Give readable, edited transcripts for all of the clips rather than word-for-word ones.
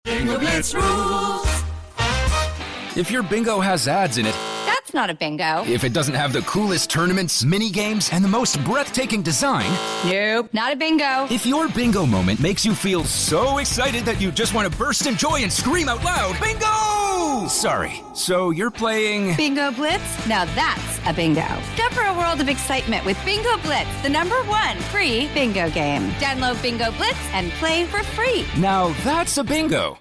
Bingo Blitz rules. If your bingo has ads in it, That's not a bingo. if it doesn't have the coolest tournaments, mini games, and the most breathtaking design, Nope, not a bingo. if your bingo moment makes you feel so excited that you just want to burst in joy and scream out loud, bingo! Sorry, so you're playing... Bingo Blitz? Now that's a bingo. Go for a world of excitement with Bingo Blitz, the #1 free bingo game. Download Bingo Blitz and play for free. Now that's a bingo.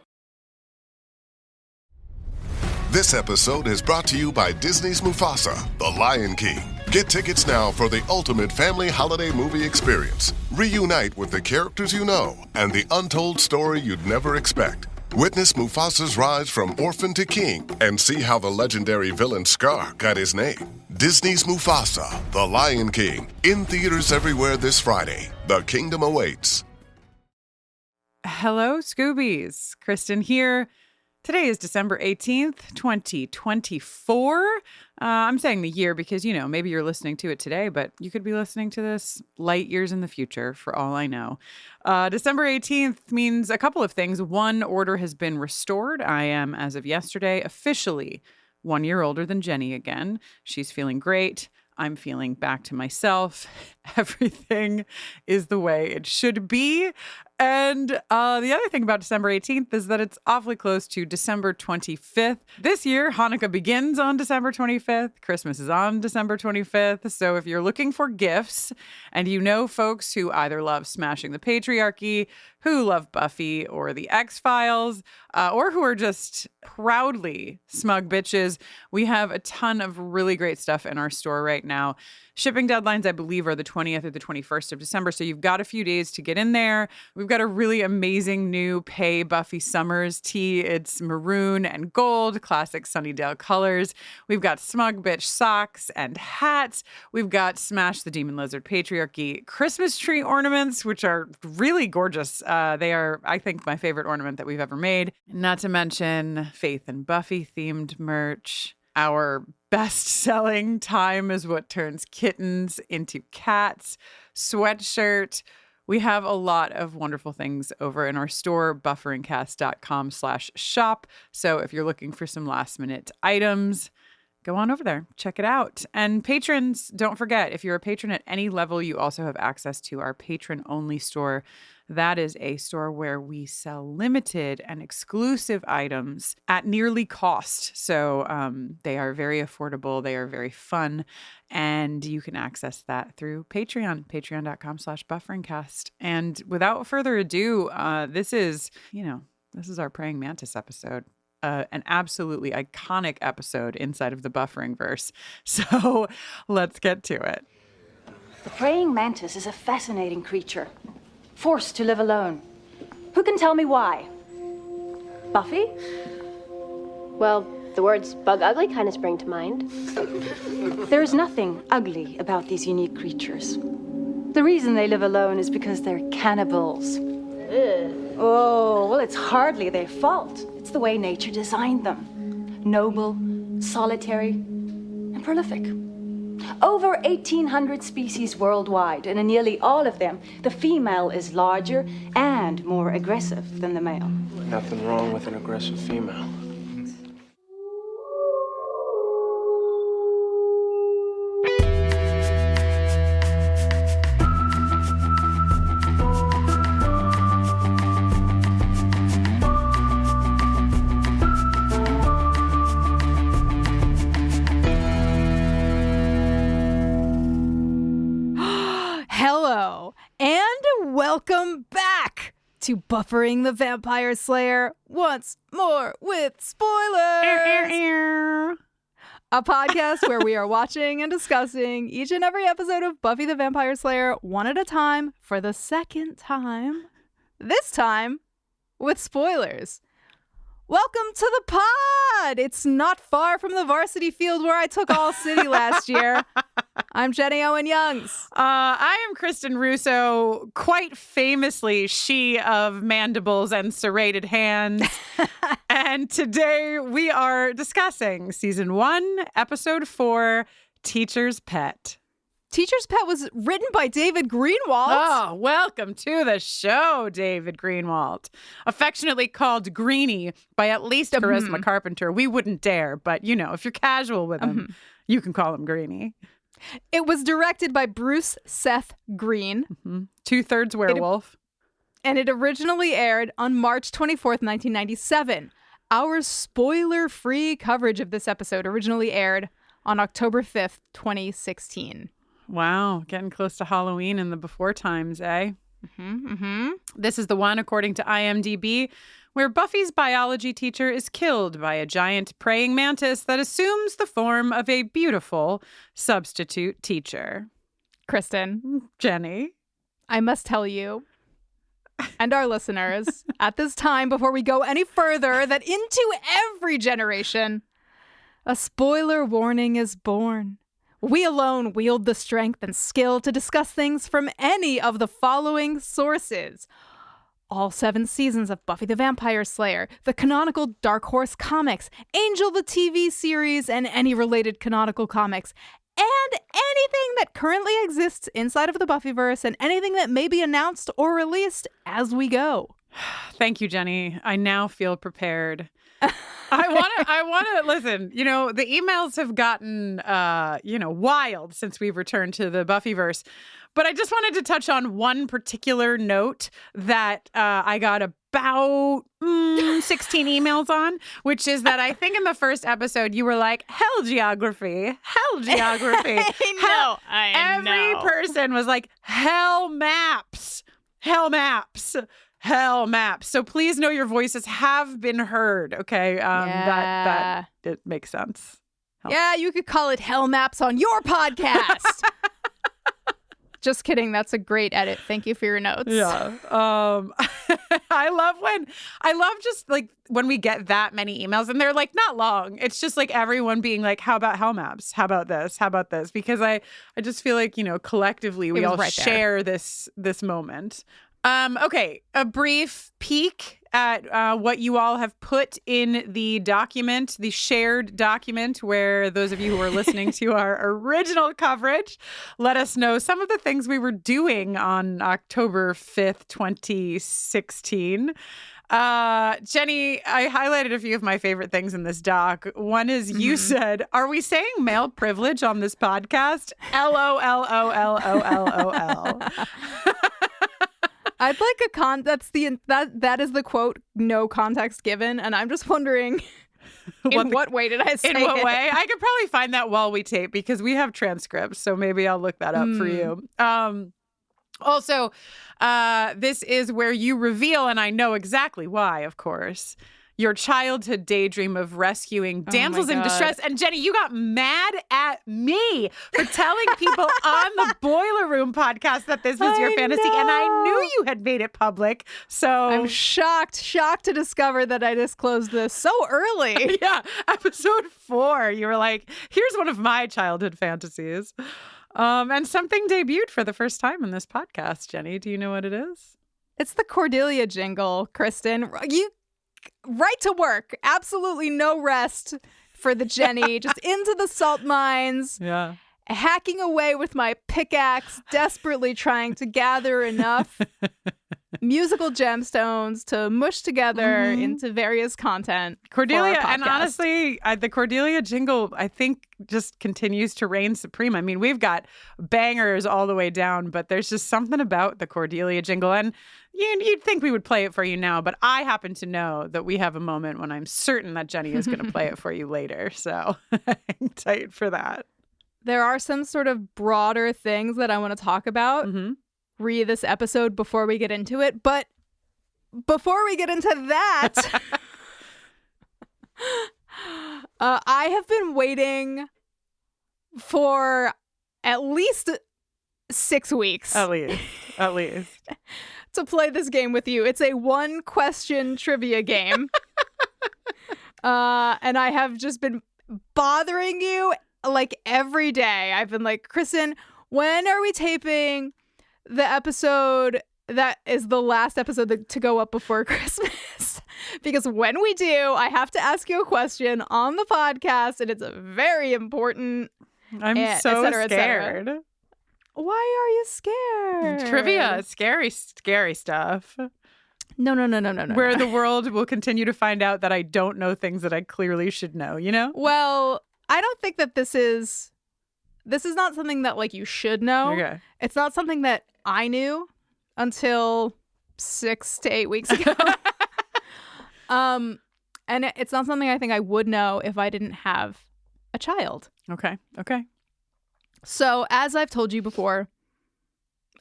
This episode is brought to you by Disney's Mufasa, The Lion King. Get tickets now for the ultimate family holiday movie experience. Reunite with the characters you know and the untold story you'd never expect. Witness Mufasa's rise from orphan to king and see how the legendary villain Scar got his name. Disney's Mufasa, The Lion King, in theaters everywhere this Friday. The kingdom awaits. Hello, Scoobies. Kristin here. Today is December 18th, 2024. I'm saying the year because, maybe you're listening to it today, but you could be listening to this light years in the future for all I know. December 18th means a couple of things. One, order has been restored. I am, as of yesterday, officially 1 year older than Jenny again. She's feeling great. I'm feeling back to myself. Everything is the way it should be. And the other thing about December 18th is that it's awfully close to December 25th. This year, Hanukkah begins on December 25th. Christmas is on December 25th. So if you're looking for gifts and you know folks who either love Smashing the Patriarchy, who love Buffy or The X-Files, or who are just proudly smug bitches, we have a ton of really great stuff in our store right now. Shipping deadlines, I believe, are the 20th or the 21st of December, so you've got a few days to get in there. We've got a really amazing new Pay Buffy Summers tee. It's maroon and gold, classic SUNNYDALE colors. We've got Smug Bitch socks and hats. We've got Smash the Demon Lizard Patriarchy Christmas tree ornaments, which are really gorgeous. They are, I think, my favorite ornament that we've ever made. Not to mention Faith and Buffy themed merch. Our best-selling Time is What Turns Kittens into Cats sweatshirt. We have a lot of wonderful things over in our store, bufferingcast.com/shop. So if you're looking for some last-minute items, go on over there. Check it out. And patrons, don't forget, if you're a patron at any level, you also have access to our patron-only store. That is a store where we sell limited and exclusive items at nearly cost. So they are very affordable. They are very fun. And you can access that through Patreon, patreon.com/bufferingcast. And without further ado, this is our Praying Mantis episode. An absolutely iconic episode inside of the Buffering verse. So let's get to it. The praying mantis is a fascinating creature, forced to live alone. Who can tell me why? Buffy? Well, the words bug ugly kind of spring to mind. There is nothing ugly about these unique creatures. The reason they live alone is because they're cannibals. Ugh. Oh, well, it's hardly their fault. It's the way nature designed them. Noble, solitary, and prolific. Over 1,800 species worldwide, and in nearly all of them, the female is larger and more aggressive than the male. Nothing wrong with an aggressive female. Welcome back to Buffering the Vampire Slayer once more with spoilers. A podcast where we are watching and discussing each and every episode of Buffy the Vampire Slayer one at a time for the second time. This time with spoilers. Welcome to the pod. It's not far from the varsity field where I took all city last year. I'm Jenny Owen Youngs. I am Kristin Russo, quite famously she of mandibles and serrated hands. And today we are discussing season 1, episode 4, Teacher's Pet. Teacher's Pet was written by David Greenwald. Oh, welcome to the show, David Greenwald. Affectionately called Greenie by at least Charisma Carpenter. We wouldn't dare, but if you're casual with him, you can call him Greenie. It was directed by Bruce Seth Green. 2/3 werewolf. And it originally aired on March 24th, 1997. Our spoiler-free coverage of this episode originally aired on October 5th, 2016. Wow, getting close to Halloween in the before times, eh? This is the one, according to IMDb, where Buffy's biology teacher is killed by a giant praying mantis that assumes the form of a beautiful substitute teacher. Kristin. Jenny. I must tell you and our listeners at this time, before we go any further, that into every generation, a spoiler warning is born. We alone wield the strength and skill to discuss things from any of the following sources. All 7 seasons of Buffy the Vampire Slayer, the canonical Dark Horse comics, Angel the TV series, and any related canonical comics, and anything that currently exists inside of the Buffyverse and anything that may be announced or released as we go. Thank you, Jenny. I now feel prepared. I want to listen. The emails have gotten, wild since we've returned to the Buffyverse. But I just wanted to touch on one particular note that I got about 16 emails on, which is that I think in the first episode you were like, hell geography. I know. Every person was like, hell maps. So please know your voices have been heard. Okay. That it makes sense. Yeah, you could call it Hell Maps on your podcast. Just kidding. That's a great edit. Thank you for your notes. Yeah. I love just like when we get that many emails and they're like not long. It's just like everyone being like, how about hell maps? How about this? How about this? Because I just feel like, collectively we all share this moment. Okay, a brief peek at what you all have put in the document, the shared document, where those of you who are listening to our original coverage, let us know some of the things we were doing on October 5th, 2016. Jenny, I highlighted a few of my favorite things in this doc. One is you said, are we saying male privilege on this podcast? LOLOLOLOL. I'd like that is the quote, no context given, and I'm just wondering in what way did I say it? In what way? I could probably find that while we tape because we have transcripts, so maybe I'll look that up for you. Also, this is where you reveal, and I know exactly why, of course, your childhood daydream of rescuing damsels in distress. And Jenny, you got mad at me for telling people on the Boiler Room podcast that this was your fantasy. And I knew you had made it public. So I'm shocked to discover that I disclosed this so early. Yeah. Episode 4, you were like, here's one of my childhood fantasies. And something debuted for the first time in this podcast. Jenny, do you know what it is? It's the Cordelia jingle, Kristin. You right to work. Absolutely no rest for the Jenny. Just into the salt mines. Yeah. Hacking away with my pickaxe, desperately trying to gather enough musical gemstones to mush together into various content. Cordelia, and honestly, the Cordelia jingle, I think, just continues to reign supreme. I mean, we've got bangers all the way down, but there's just something about the Cordelia jingle. And you'd think we would play it for you now, but I happen to know that we have a moment when I'm certain that Jenny is going to play it for you later. So hang tight for that. There are some sort of broader things that I want to talk about this episode before we get into it. But before we get into that, I have been waiting for at least 6 weeks. At least. To play this game with you. It's a 1-question trivia game. And I have just been bothering you like every day. I've been like, Kristin, when are we taping the episode that is the last episode to go up before Christmas? Because when we do, I have to ask you a question on the podcast, and it's very important. I'm so scared. Why are you scared? Trivia, scary stuff. No. Where the world will continue to find out that I don't know things that I clearly should know, you know? Well, I don't think that this is not something that like you should know. Okay. It's not something that I knew until 6 to 8 weeks ago. And it's not something I think I would know if I didn't have a child. Okay. So, as I've told you before,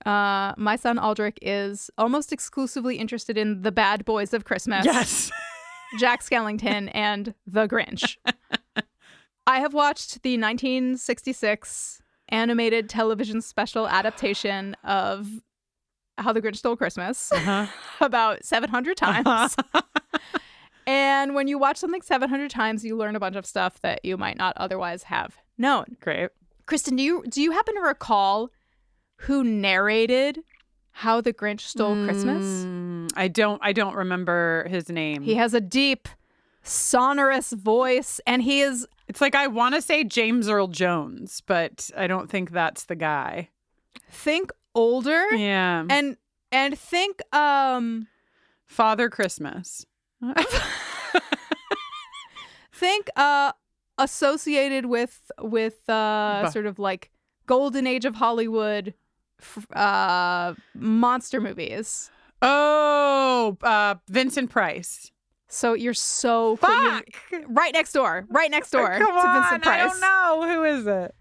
my son Aldrich is almost exclusively interested in the bad boys of Christmas. Yes. Jack Skellington and The Grinch. I have watched the 1966 animated television special adaptation of How the Grinch Stole Christmas about 700 times. And when you watch something 700 times, you learn a bunch of stuff that you might not otherwise have known. Great. Kristin, do you happen to recall who narrated How the Grinch Stole Christmas? I don't remember his name. He has a deep, sonorous voice, and he is... It's like I want to say James Earl Jones, but I don't think that's the guy. Think older. Yeah. And think Father Christmas. think associated with sort of like golden age of Hollywood monster movies. Oh, Vincent Price. So you're so Fuck! right next door Come to Vincent on, Price. I don't know. Who is it?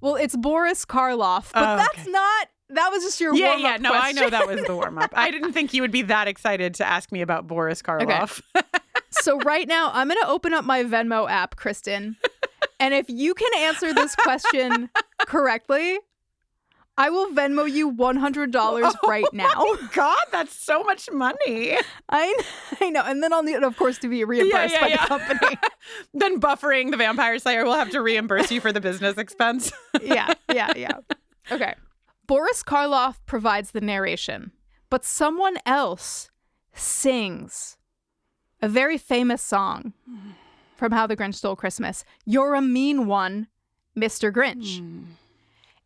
Well, it's Boris Karloff, but that's not. That was just your warm-up Yeah. No, question. I know that was the warm-up. I didn't think you would be that excited to ask me about Boris Karloff. Okay. So right now, I'm going to open up my Venmo app, Kristin. And if you can answer this question correctly, I will Venmo you $100 right now. Oh my God, that's so much money. I know. And then I'll need, of course, to be reimbursed by the company. Then Buffering the Vampire Slayer will have to reimburse you for the business expense. Yeah. Okay. Boris Karloff provides the narration, but someone else sings a very famous song from How the Grinch Stole Christmas. You're a mean one, Mr. Grinch.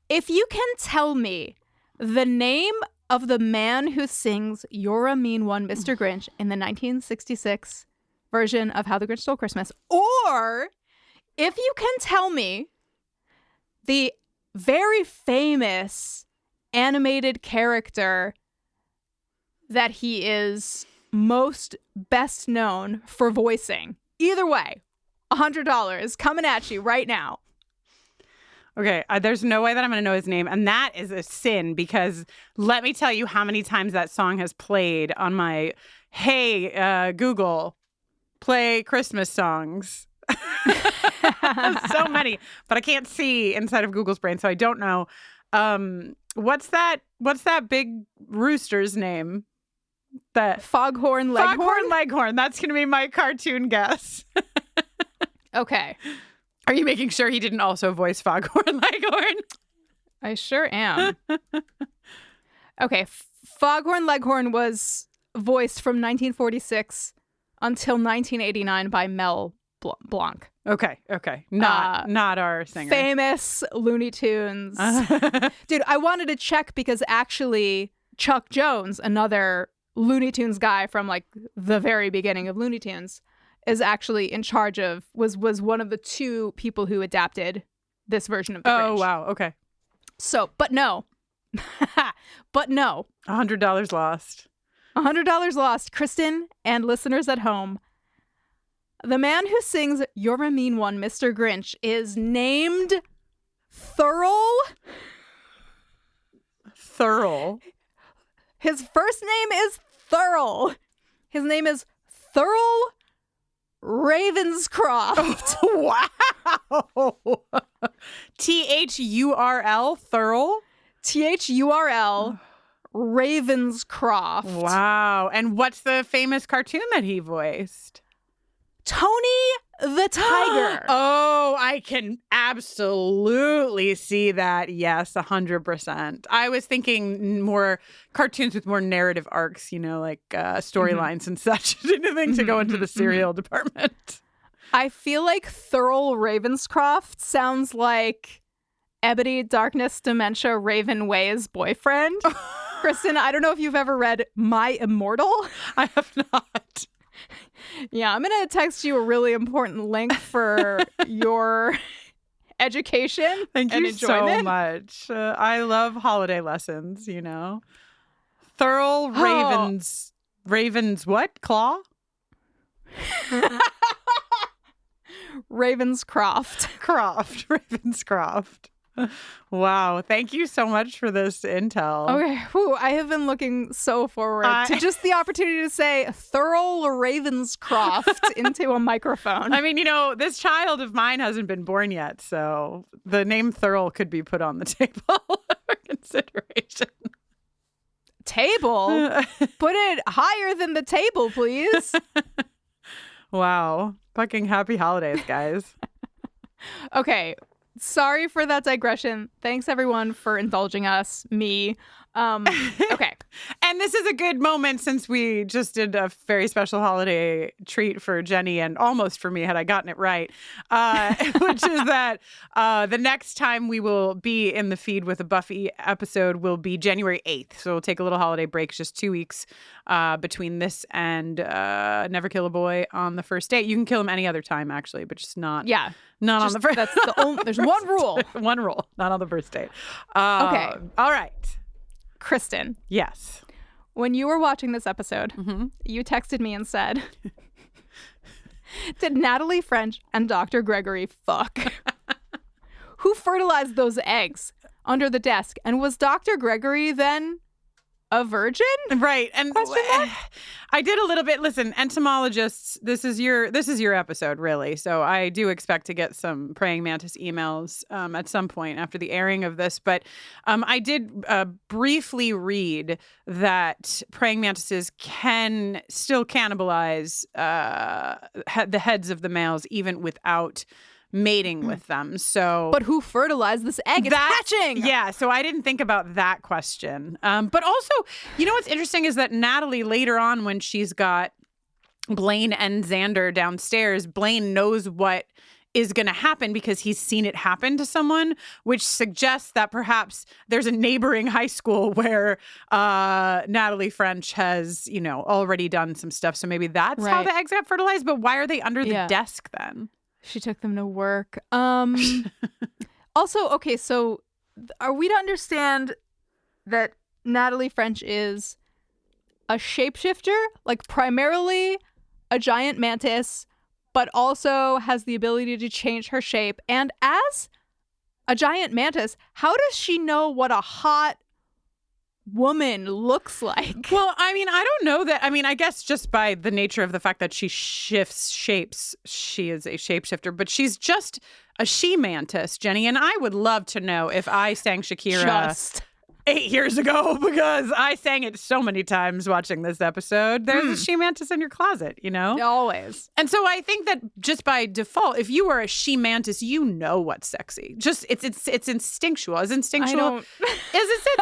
If you can tell me the name of the man who sings You're a Mean One, Mr. Grinch in the 1966 version of How the Grinch Stole Christmas, or if you can tell me the very famous animated character that he is most best known for voicing. Either way, $100 coming at you right now. Okay, there's no way that I'm going to know his name. And that is a sin because let me tell you how many times that song has played on my, hey, Google, play Christmas songs. So many, but I can't see inside of Google's brain, so I don't know. What's that big rooster's name? That Foghorn Leghorn? Foghorn Leghorn. That's going to be my cartoon guess. Okay. Are you making sure he didn't also voice Foghorn Leghorn? I sure am. Okay. Foghorn Leghorn was voiced from 1946 until 1989 by Mel Blanc. Okay. Not our singer. Famous Looney Tunes. Dude, I wanted to check because actually Chuck Jones, another Looney Tunes guy from like the very beginning of Looney Tunes, is actually in charge of, was one of the two people who adapted this version of the Grinch. Oh, wow. Okay. So, but no. $100 lost. $100 lost. Kristin and listeners at home, the man who sings You're a Mean One, Mr. Grinch is named Thurl. His first name is Thurl. His name is Thurl Ravenscroft. Wow. Thurl? Thurl? Thurl Ravenscroft. Wow. And what's the famous cartoon that he voiced? Tony the Tiger. Oh, I can absolutely see that. Yes, 100%. I was thinking more cartoons with more narrative arcs, like storylines and such. I didn't think to go into the cereal department. I feel like Thurl Ravenscroft sounds like Ebony Darkness Dementia Raven Way's boyfriend. Kristin, I don't know if you've ever read My Immortal. I have not. Yeah, I'm going to text you a really important link for your education. Thank and you enjoyment. so much. I love holiday lessons, you know. Thurl Ravens what? Claw? Ravenscroft. Ravenscroft. Wow. Thank you so much for this intel. Okay. Whew, I have been looking so forward to just the opportunity to say Thurl Ravenscroft into a microphone. I mean, you know, this child of mine hasn't been born yet, so the name Thurl could be put on the table for consideration. Table? Put it higher than the table, please. Wow. Fucking happy holidays, guys. Okay. Sorry for that digression. Thanks, everyone, for indulging us. Me. Okay. And this is a good moment since we just did a very special holiday treat for Jenny and almost for me had I gotten it right, which is that the next time we will be in the feed with a Buffy episode will be January 8th. So we'll take a little holiday break, just 2 weeks between this and Never Kill a Boy on the first date. You can kill him any other time, actually, but just not. Yeah. Not on the first. That's the only. There's one rule. One rule. Not on the first date. Okay. All right. Kristin. Yes. When you were watching this episode, Mm-hmm. you texted me and said, "Did Natalie French and Dr. Gregory fuck? Who fertilized those eggs under the desk? And was Dr. Gregory then a virgin?" Right. And I did a little bit. Listen, entomologists, this is your episode, really. So I do expect to get some praying mantis emails at some point after the airing of this. But I did briefly read that praying mantises can still cannibalize the heads of the males even without mating with them. So But who fertilized this egg? It's hatching. Yeah, so I didn't think about that question. But also, you know what's interesting is that Natalie later on, when she's got Blaine and Xander downstairs, Blaine knows what is going to happen because he's seen it happen to someone, which suggests that perhaps there's a neighboring high school where Natalie French has, you know, already done some stuff. So maybe that's how the eggs got fertilized. But why are they under the desk then? She took them to work. Also, okay, so are we to understand that Natalie French is a shapeshifter, like primarily a giant mantis, but also has the ability to change her shape? And as a giant mantis, how does she know what a hot woman looks like? Well, I mean, I don't know that. I mean, I guess just by the nature of the fact that she shifts shapes, she is a shapeshifter, but she's just a she-mantis, Jenny. And I would love to know if I sang Shakira Just 8 years ago, because I sang it so many times watching this episode. There's a she-mantis in your closet, you know? always. And so I think that just by default, if you are a she-mantis, you know what's sexy. Just it's instinctual. Is instinctual?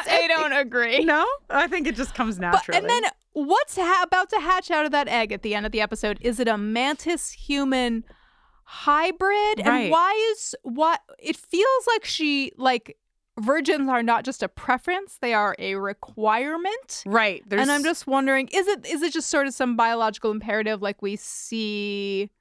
I don't agree. No? I think it just comes naturally. And then what's about to hatch out of that egg at the end of the episode? Is it a mantis-human hybrid? Right. And why it feels like virgins are not just a preference, they are a requirement. Right. And I'm just wondering, is it just sort of some biological imperative, like we see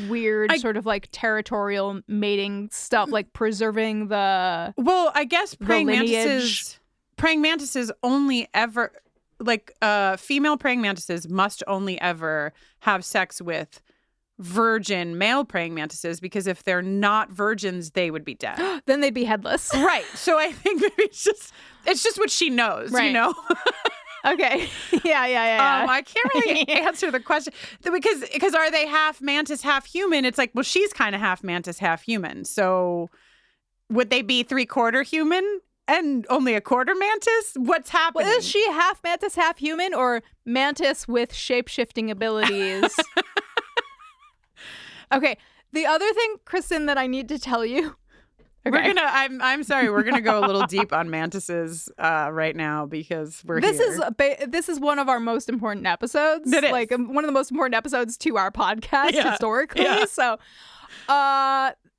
weird sort of like territorial mating stuff, like preserving the Well, I guess praying lineage. mantises only ever, like female praying mantises must only ever have sex with virgin male praying mantises, because if they're not virgins, they would be dead. Then they'd be headless. Right. So I think maybe it's just what she knows, Right. you know? Okay. Yeah. I can't really answer the question because are they half mantis, half human? It's like, well, she's kind of half mantis, half human. So would they be 3/4 human and only 1/4 mantis? What's happening? Well, is she half mantis, half human, or mantis with shape-shifting abilities? Okay. The other thing, Kristin, that I need to tell you. Okay. I'm sorry. We're gonna go a little deep on mantises right now because This is one of our most important episodes. It is. Like one of the most important episodes to our podcast historically. Yeah. So,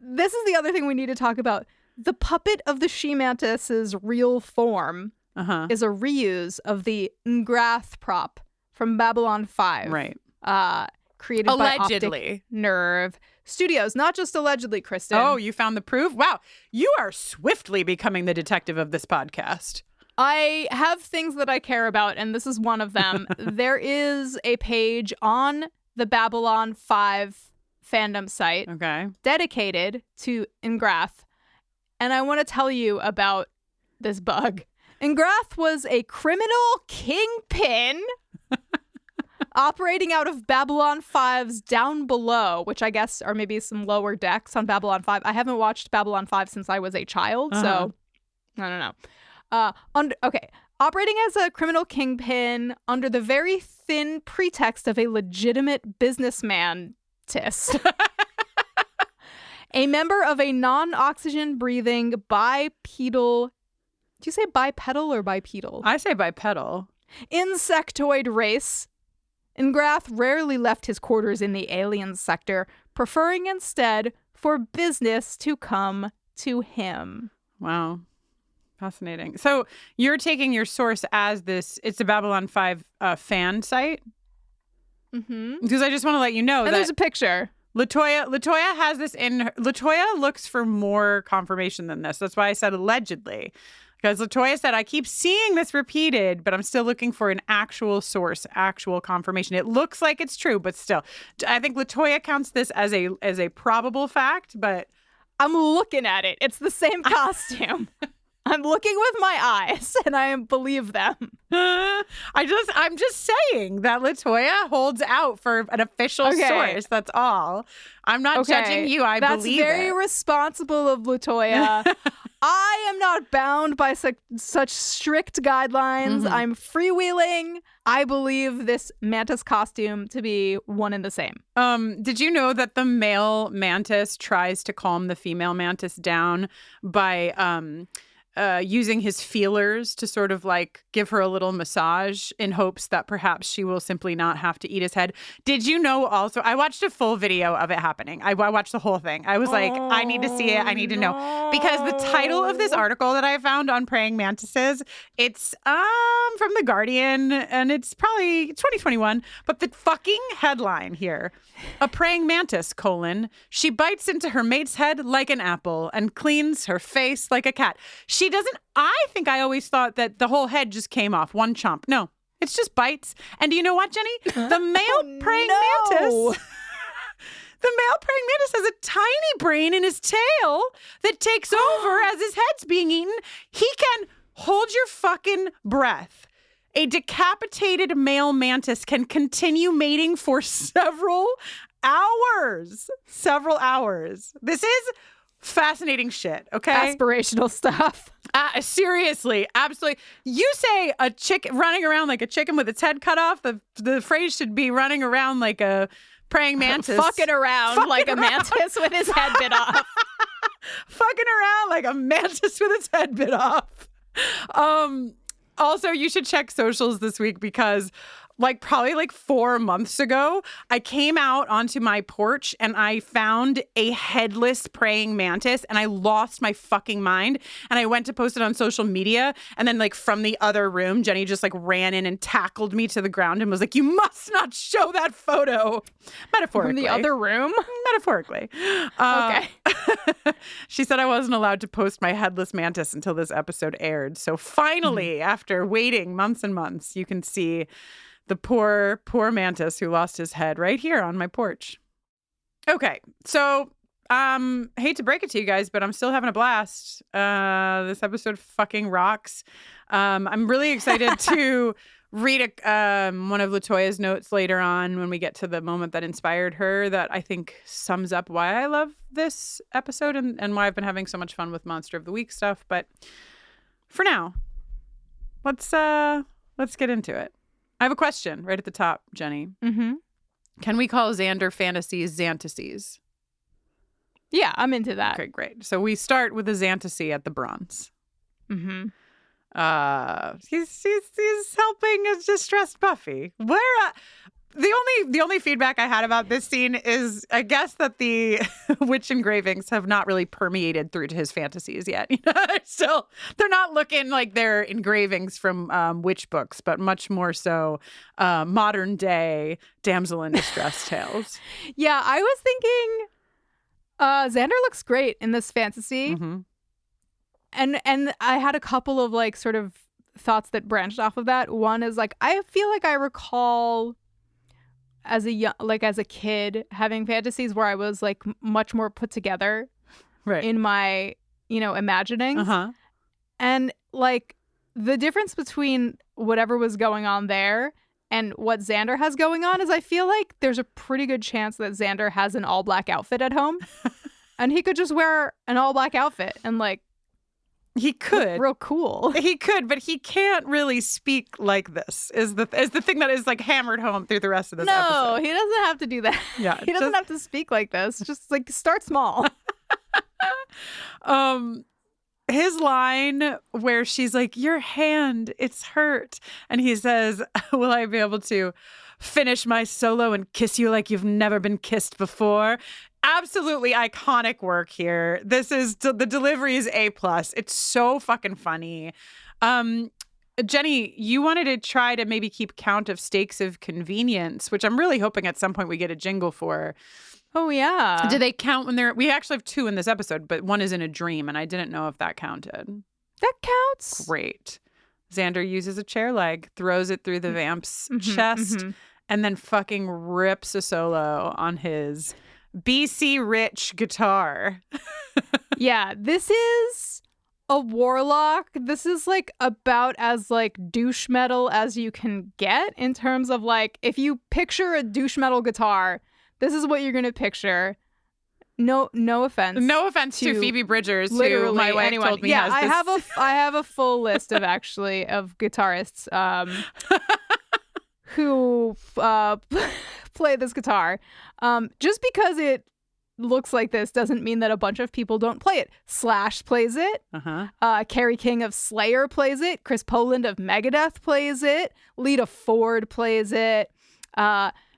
this is the other thing we need to talk about. The puppet of the She-Mantis's real form is a reuse of the Ngrath prop from Babylon 5. Right. Created by Optic Nerve Studios. Not just allegedly, Kristin. Oh, you found the proof? Wow. You are swiftly becoming the detective of this podcast. I have things that I care about, and this is one of them. There is a page on the Babylon 5 fandom site dedicated to Ngrath, and I want to tell you about this bug. Ngrath was a criminal kingpin operating out of Babylon 5's Down Below, which I guess are maybe some lower decks on Babylon 5. I haven't watched Babylon 5 since I was a child, so I don't know. Operating as a criminal kingpin under the very thin pretext of a legitimate businessman-tis. A member of a non-oxygen breathing bipedal... Do you say bipedal or bipedal? I say bipedal. Insectoid race. Ngrath rarely left his quarters in the alien sector, preferring instead for business to come to him. Wow. Fascinating. So you're taking your source as this, it's a Babylon 5 fan site? Mm-hmm. Because I just want to let you know that there's a picture. Latoya has this in her. Latoya looks for more confirmation than this. That's why I said allegedly. Because Latoya said, I keep seeing this repeated, but I'm still looking for an actual source, actual confirmation. It looks like it's true, but still. I think Latoya counts this as a probable fact, but I'm looking at it. It's the same costume. I'm looking with my eyes, and I believe them. I'm just saying that Latoya holds out for an official source. That's all. I'm not judging you. I believe That's very responsible of Latoya. I am not bound by such strict guidelines. Mm-hmm. I'm freewheeling. I believe this mantis costume to be one and the same. Did you know that the male mantis tries to calm the female mantis down by using his feelers to sort of like give her a little massage in hopes that perhaps she will simply not have to eat his head? Did you know also, I watched a full video of it happening. I watched the whole thing. I was like, I need to see it. I need to know. Because the title of this article that I found on praying mantises, it's from The Guardian, and it's probably 2021. But the fucking headline here, a praying mantis, she bites into her mate's head like an apple and cleans her face like a cat. She doesn't, I think I always thought that the whole head just came off, one chomp. No, it's just bites. And do you know what, Jenny? The male praying mantis... The male praying mantis has a tiny brain in his tail that takes over as his head's being eaten. He can hold your fucking breath. A decapitated male mantis can continue mating for several hours. This is fascinating shit, okay? Aspirational stuff. Seriously, absolutely. You say a chicken running around like a chicken with its head cut off. The phrase should be running around like a praying mantis. Fucking around like a mantis with his head bit off. Fucking around like a mantis with its head bit off. Also, you should check socials this week because probably 4 months ago, I came out onto my porch and I found a headless praying mantis and I lost my fucking mind. And I went to post it on social media. And then from the other room, Jenny just ran in and tackled me to the ground and was like, you must not show that photo. Metaphorically. From the other room? Metaphorically. Okay. She said I wasn't allowed to post my headless mantis until this episode aired. So finally, after waiting months and months, you can see the poor mantis who lost his head right here on my porch. Okay, so hate to break it to you guys, but I'm still having a blast. This episode fucking rocks. I'm really excited to read one of Latoya's notes later on when we get to the moment that inspired her that I think sums up why I love this episode and why I've been having so much fun with Monster of the Week stuff. But for now, let's get into it. I have a question right at the top, Jenny. Mm-hmm. Can we call Xander fantasies Xantasies? Yeah, I'm into that. Okay, great. So we start with a Xantasy at the bronze. Mm-hmm. He's helping a distressed Buffy. The only feedback I had about this scene is, I guess, that the witch engravings have not really permeated through to his fantasies yet. Still, they're not looking like they're engravings from witch books, but much more so modern day damsel in distress tales. Yeah, I was thinking Xander looks great in this fantasy. Mm-hmm. And I had a couple of like sort of thoughts that branched off of that. One is like, I feel like I recall as a kid having fantasies where I was like much more put together in my, imaginings. Uh-huh. And like the difference between whatever was going on there and what Xander has going on is I feel like there's a pretty good chance that Xander has an all black outfit at home and he could just wear an all black outfit and like, he could. Real cool. He could, but he can't really speak like this is the thing that is like hammered home through the rest of this episode. No, he doesn't have to do that. Yeah, he doesn't have to speak like this. Just like start small. His line where she's like, "Your hand, it's hurt." And he says, "Will I be able to finish my solo and kiss you like you've never been kissed before?" Absolutely iconic work here. This is the delivery is A+. It's so fucking funny. Jenny, you wanted to try to maybe keep count of stakes of convenience, which I'm really hoping at some point we get a jingle for. Oh, yeah. Do they count when we actually have 2 in this episode, but one is in a dream, and I didn't know if that counted. That counts. Great. Xander uses a chair leg, throws it through the vamp's chest, and then fucking rips a solo on his BC Rich guitar. Yeah, this is a warlock. This is like about as like douche metal as you can get in terms of like, if you picture a douche metal guitar, this is what you're going to picture. No offense. No offense to Phoebe Bridgers, literally who my wife told me has this. I have a full list of actually of guitarists who play this guitar. Just because it looks like this doesn't mean that a bunch of people don't play it. Slash plays it. Carrie King of Slayer plays it. Chris Poland of Megadeth plays it. Lita Ford plays it.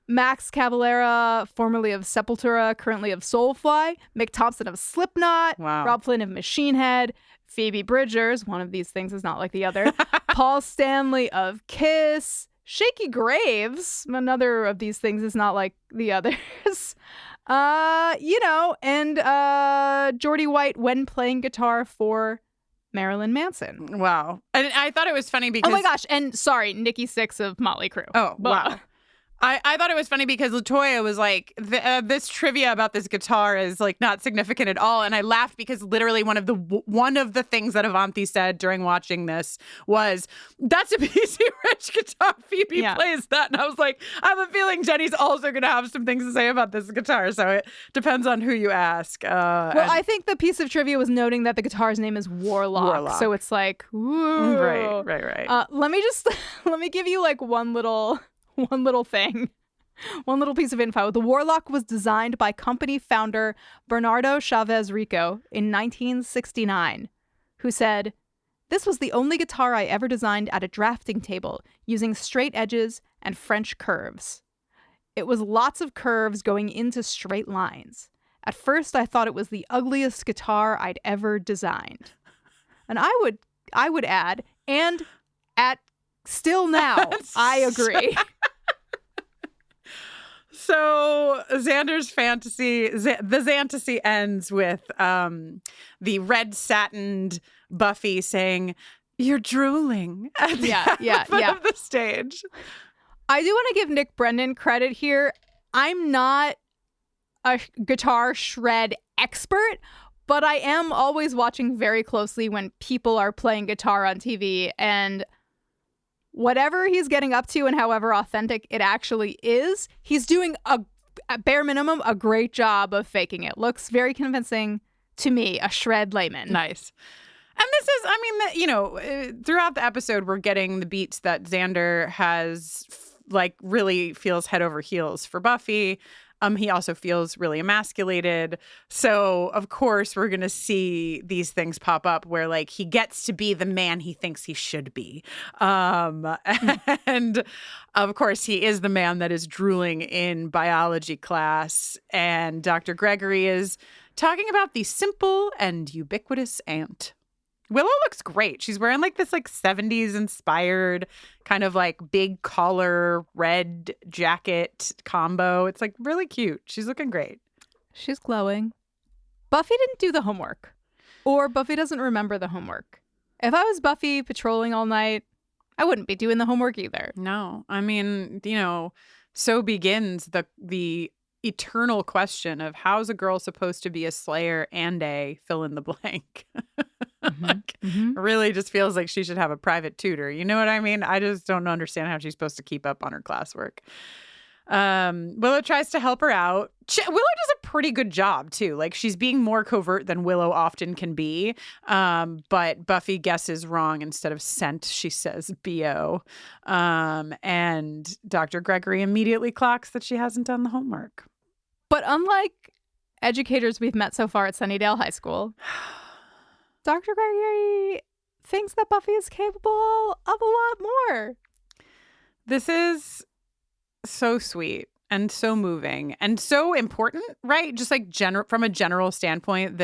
Max Cavalera, formerly of Sepultura, currently of Soulfly. Mick Thompson of Slipknot. Wow. Rob Flynn of Machine Head. Phoebe Bridgers, one of these things is not like the other. Paul Stanley of Kiss. Shaky Graves, another of these things is not like the others. And Geordie White when playing guitar for Marilyn Manson. Wow. And I thought it was funny because... Oh my gosh, and sorry, Nikki Sixx of Motley Crue. Oh, wow. I thought it was funny because LaToya was like, this trivia about this guitar is like not significant at all. And I laughed because literally one of the things that Avanti said during watching this was, "That's a BC Rich guitar. Phoebe plays that." And I was like, I have a feeling Jenny's also going to have some things to say about this guitar. So it depends on who you ask. I think the piece of trivia was noting that the guitar's name is Warlock. So it's like, ooh. Right. Let me give you like one little thing. One little piece of info. The Warlock was designed by company founder Bernardo Chavez Rico in 1969, who said, "This was the only guitar I ever designed at a drafting table using straight edges and French curves. It was lots of curves going into straight lines. At first, I thought it was the ugliest guitar I'd ever designed." And I would add, and at still now, I agree. So Xander's fantasy, the Xantasy ends with the red satined Buffy saying, "You're drooling" at the end of the stage. I do want to give Nick Brendan credit here. I'm not a guitar shred expert, but I am always watching very closely when people are playing guitar on TV, and whatever he's getting up to and however authentic it actually is, he's doing at bare minimum a great job of faking it. Looks very convincing to me, a shred layman. Nice. And this is, throughout the episode, we're getting the beats that Xander has, really feels head over heels for Buffy. He also feels really emasculated. So, of course, we're going to see these things pop up where, like, he gets to be the man he thinks he should be. And, of course, he is the man that is drooling in biology class. And Dr. Gregory is talking about the simple and ubiquitous ant. Willow looks great. She's wearing like this like 70s inspired kind of like big collar red jacket combo. It's like really cute. She's looking great. She's glowing. Buffy didn't do the homework, or Buffy doesn't remember the homework. If I was Buffy patrolling all night, I wouldn't be doing the homework either. No, I mean, you know, so begins the eternal question of how's a girl supposed to be a slayer and a fill in the blank? Really just feels like she should have a private tutor. You know what I mean? I just don't understand how she's supposed to keep up on her classwork. Willow tries to help her out. Willow does a pretty good job, too. Like, she's being more covert than Willow often can be. But Buffy guesses wrong. Instead of scent, she says B.O. And Dr. Gregory immediately clocks that she hasn't done the homework. But unlike educators we've met so far at Sunnydale High School, Dr. Gregory thinks that Buffy is capable of a lot more. This is so sweet and so moving and so important, right? Just like from a general standpoint,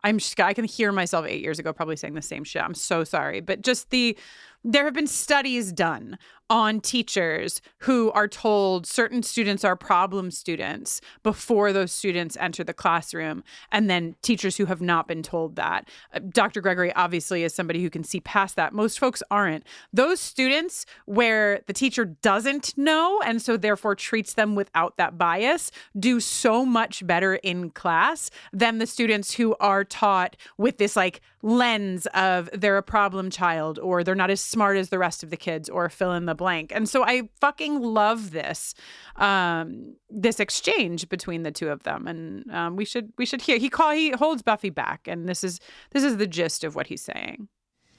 I can hear myself 8 years ago probably saying the same shit. I'm so sorry. But just there have been studies done on teachers who are told certain students are problem students before those students enter the classroom, and then teachers who have not been told that. Dr. Gregory obviously is somebody who can see past that. Most folks aren't. Those students where the teacher doesn't know and so therefore treats them without that bias do so much better in class than the students who are taught with this like lens of they're a problem child or they're not as smart as the rest of the kids or fill in the blank. And so I fucking love this exchange between the two of them. And we should hear. He holds Buffy back, and this is the gist of what he's saying.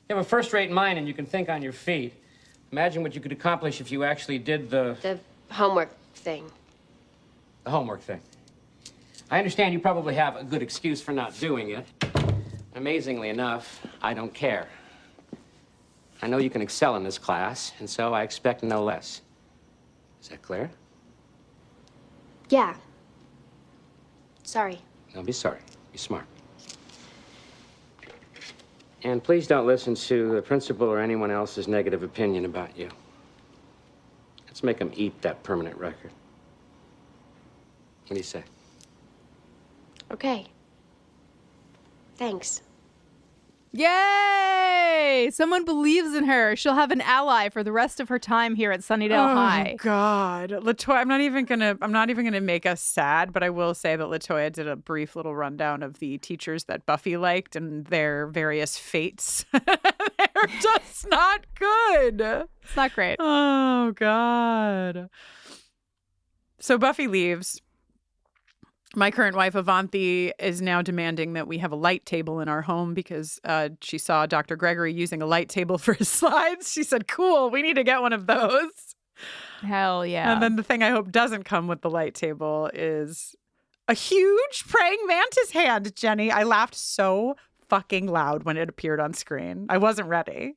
You have a first-rate mind and you can think on your feet. Imagine what you could accomplish if you actually did the homework thing. The homework thing. I understand you probably have a good excuse for not doing it. Amazingly enough, I don't care. I know you can excel in this class, and so I expect no less. Is that clear? Yeah. Sorry. Don't be sorry. Be smart. And please don't listen to the principal or anyone else's negative opinion about you. Let's make them eat that permanent record. What do you say? Okay. Thanks. Yay! Someone believes in her. She'll have an ally for the rest of her time here at Sunnydale High. Oh God, Latoya! I'm not even gonna make us sad, but I will say that Latoya did a brief little rundown of the teachers that Buffy liked and their various fates. They're just not good. It's not great. Oh God. So Buffy leaves. My current wife, Avanti, is now demanding that we have a light table in our home because she saw Dr. Gregory using a light table for his slides. She said, cool, we need to get one of those. Hell yeah. And then the thing I hope doesn't come with the light table is a huge praying mantis hand, Jenny. I laughed so fucking loud when it appeared on screen. I wasn't ready.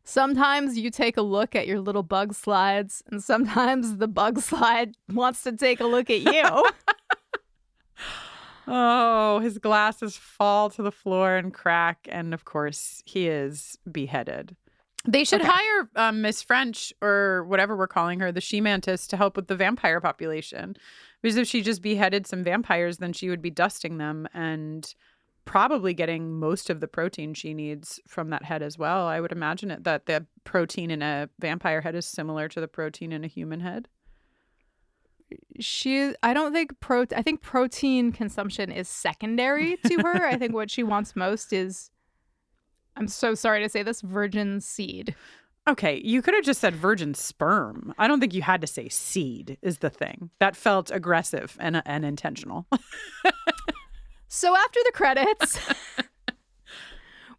Sometimes you take a look at your little bug slides, and sometimes the bug slide wants to take a look at you. Oh, his glasses fall to the floor and crack, and of course, he is beheaded. They should hire Miss French, or whatever we're calling her, the She-Mantis, to help with the vampire population. Because if she just beheaded some vampires, then she would be dusting them and probably getting most of the protein she needs from that head as well. I would imagine that the protein in a vampire head is similar to the protein in a human head. I think protein consumption is secondary to her. I think what she wants most is, I'm so sorry to say this, virgin seed. Okay, you could have just said virgin sperm. I don't think you had to say seed is the thing. That felt aggressive and intentional. So after the credits,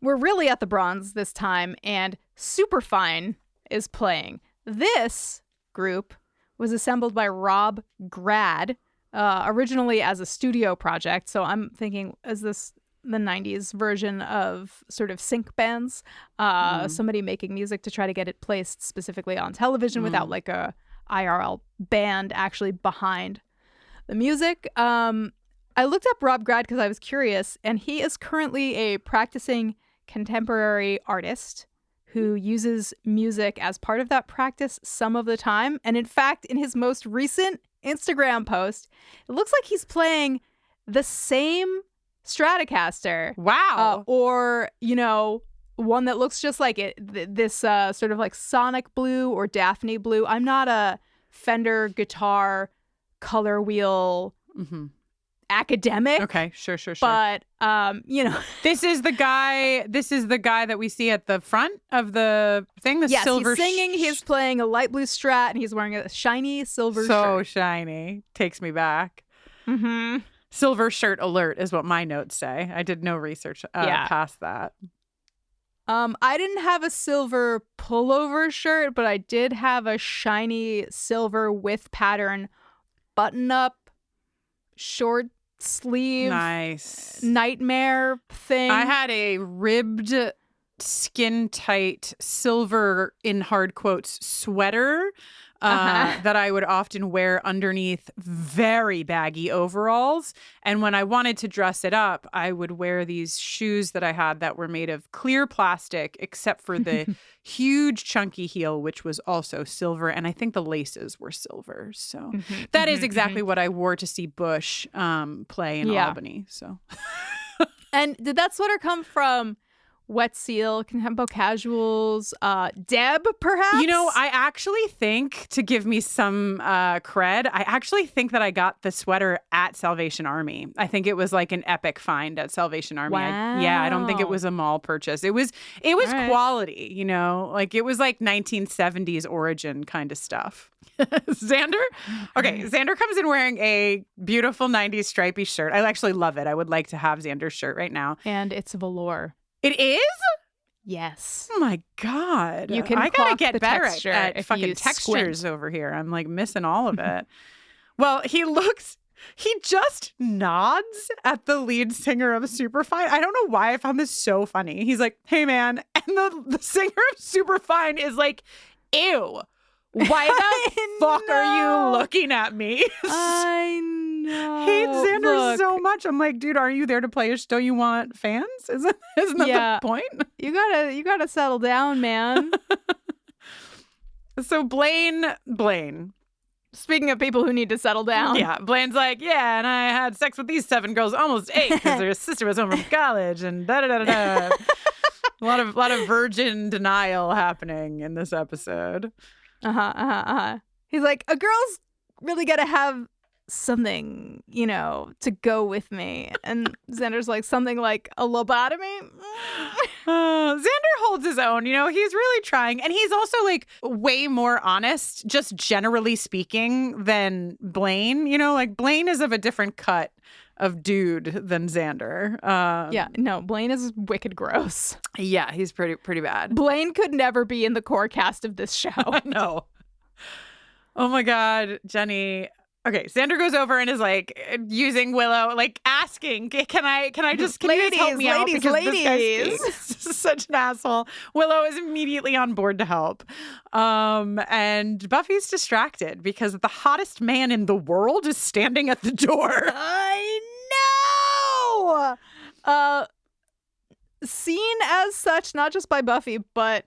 we're really at the Bronze this time, and Superfine is playing. This group was assembled by Rob Grad, originally as a studio project. So I'm thinking, is this the 90s version of sort of sync bands? Somebody making music to try to get it placed specifically on television without like a IRL band actually behind the music. I looked up Rob Grad because I was curious, and he is currently a practicing contemporary artist who uses music as part of that practice some of the time. And in fact, in his most recent Instagram post, it looks like he's playing the same Stratocaster. Wow. Or, you know, one that looks just like it. This sort of like Sonic Blue or Daphne Blue. I'm not a Fender guitar color wheel academic. Okay, sure. But you know, this is the guy that we see at the front of the thing, the yes, silver he's singing, he's playing a light blue Strat, and he's wearing a shiny silver shirt. So shiny. Takes me back. Silver shirt alert is what my notes say. I did no research past that. I didn't have a silver pullover shirt, but I did have a shiny silver with pattern button up short sleeve nightmare thing. I had a ribbed, skin tight silver in hard quotes sweater that I would often wear underneath very baggy overalls. And when I wanted to dress it up, I would wear these shoes that I had that were made of clear plastic, except for the huge chunky heel, which was also silver. And I think the laces were silver. So that is exactly what I wore to see Bush play in Albany. So, and did that sweater come from Wet Seal, Campo Casuals, Deb, perhaps? You know, I actually think, to give me some cred, I actually think that I got the sweater at Salvation Army. I think it was like an epic find at Salvation Army. Wow. I don't think it was a mall purchase. It was right. quality, you know, like it was like 1970s origin kind of stuff. Xander comes in wearing a beautiful 90s stripy shirt. I actually love it. I would like to have Xander's shirt right now. And it's velour. It is? Yes. Oh my God. You can I gotta get better at if fucking you textures squint. over here. I'm like missing all of it. Well, he just nods at the lead singer of Superfine. I don't know why I found this so funny. He's like, hey man. And the singer of Superfine is like, ew. Why the fuck are you looking at me? I know. Hate Xander so much. I'm like, dude, are you there to play? Don't you want fans? Isn't that the point? You gotta settle down, man. So Blaine. Speaking of people who need to settle down. Yeah, Blaine's like, yeah, and I had sex with these 7 girls, almost 8, because their sister was home from college, and da-da-da-da-da. A lot of virgin denial happening in this episode. He's like, a girl's really gotta have something, you know, to go with me. And Xander's like, something like a lobotomy? Xander holds his own, you know, he's really trying. And he's also like way more honest, just generally speaking, than Blaine. You know, like Blaine is of a different cut of dude than Xander. Blaine is wicked gross. Yeah, he's pretty bad. Blaine could never be in the core cast of this show. No. Oh my God, Jenny. Okay, Xander goes over and is like using Willow, like asking, can you guys help me out? Because this guy's such an asshole. Willow is immediately on board to help. And Buffy's distracted because the hottest man in the world is standing at the door. I know! Seen as such, not just by Buffy, but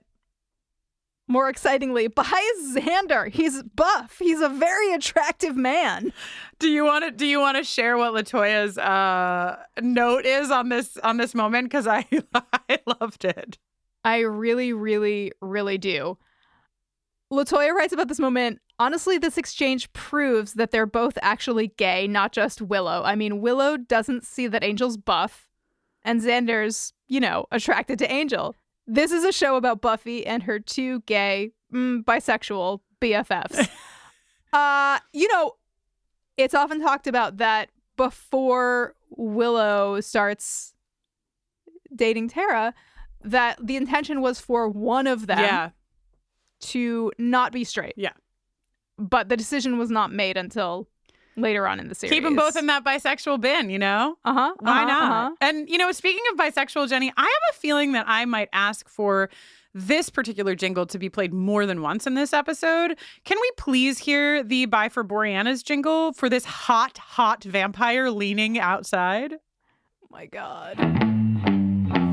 more excitingly, by Xander. He's buff. He's a very attractive man. Do you want to share what LaToya's note is on this moment? Because I loved it. I really, really, really do. LaToya writes about this moment. Honestly, this exchange proves that they're both actually gay, not just Willow. I mean, Willow doesn't see that Angel's buff, and Xander's, you know, attracted to Angel. This is a show about Buffy and her 2 gay, bisexual BFFs. You know, it's often talked about that before Willow starts dating Tara, that the intention was for one of them to not be straight. Yeah. but the decision was not made until later on in the series. Keep them both in that bisexual bin, you know? Why not? And, you know, speaking of bisexual, Jenny, I have a feeling that I might ask for this particular jingle to be played more than once in this episode. Can we please hear the Bye for Boreanaz jingle for this hot, hot vampire leaning outside? Oh my God.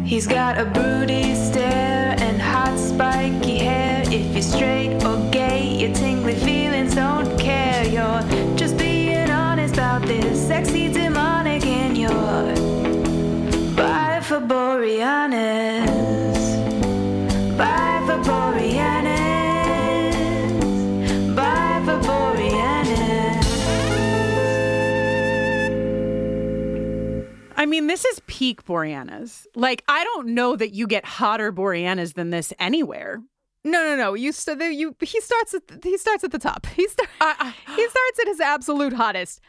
He's got a broody stare and hot spiky hair. If you're straight or gay, your tingly feelings don't care. You're just being honest about this sexy demonic in your Bye for Boreanaz. Bye for Boreanaz. Bye for Boreanaz. I mean, this is peak Boreanaz. Like, I don't know that you get hotter Boreanaz than this anywhere. No. He starts at the top. He starts at his absolute hottest.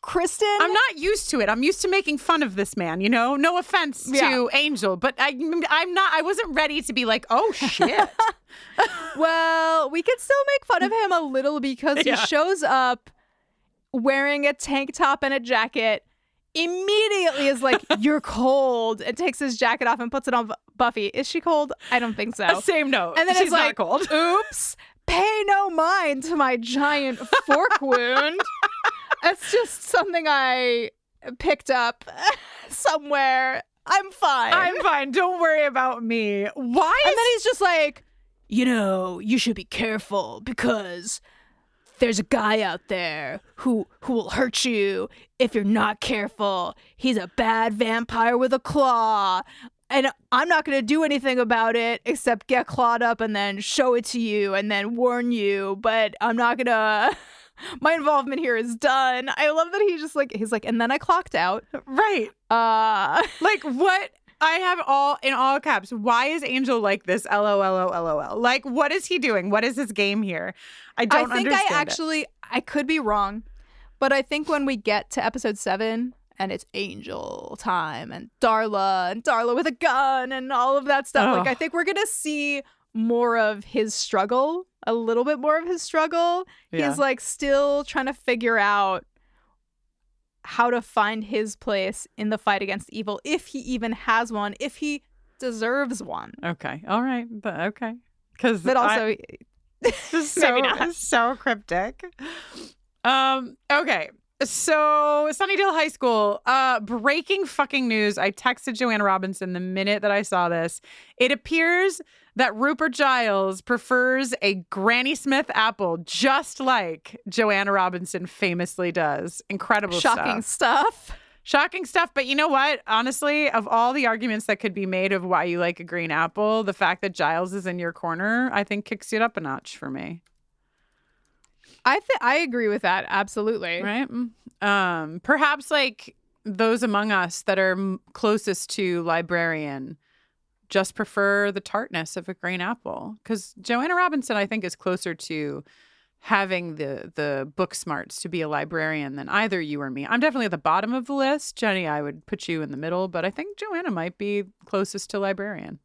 Kristin, I'm not used to it. I'm used to making fun of this man, you know? No offense to Angel, but I wasn't ready to be like, oh shit. Well, we could still make fun of him a little because he shows up wearing a tank top and a jacket, immediately is like, you're cold, and takes his jacket off and puts it on Buffy. Is she cold? I don't think so. Same note. And then She's it's like, not cold. Oops, pay no mind to my giant fork wound. It's just something I picked up somewhere. I'm fine. Don't worry about me. Why? And then he's just like, you know, you should be careful because there's a guy out there who will hurt you if you're not careful. He's a bad vampire with a claw. And I'm not going to do anything about it except get clawed up and then show it to you and then warn you. But I'm not going to... My involvement here is done. I love that he's like, and then I clocked out. Right. Like, what? I have in all caps. Why is Angel like this? LOL. Like, what is he doing? What is his game here? I don't understand. I could be wrong, but I think when we get to episode 7 and it's Angel time and Darla with a gun and all of that stuff, like, I think we're going to see more of his struggle, a little bit more of his struggle. Yeah. He's like still trying to figure out how to find his place in the fight against evil, if he even has one, if he deserves one. Okay. All right. Okay. But also, so cryptic. Okay. So, Sunnydale High School, breaking fucking news. I texted Joanna Robinson the minute that I saw this. It appears that Rupert Giles prefers a Granny Smith apple, just like Joanna Robinson famously does. Incredible Shocking stuff. Shocking stuff. But you know what? Honestly, of all the arguments that could be made of why you like a green apple, the fact that Giles is in your corner, I think kicks it up a notch for me. I agree with that. Absolutely. Right. Perhaps like those among us that are closest to librarian just prefer the tartness of a green apple, because Joanna Robinson, I think, is closer to having the book smarts to be a librarian than either you or me. I'm definitely at the bottom of the list. Jenny, I would put you in the middle, but I think Joanna might be closest to librarian.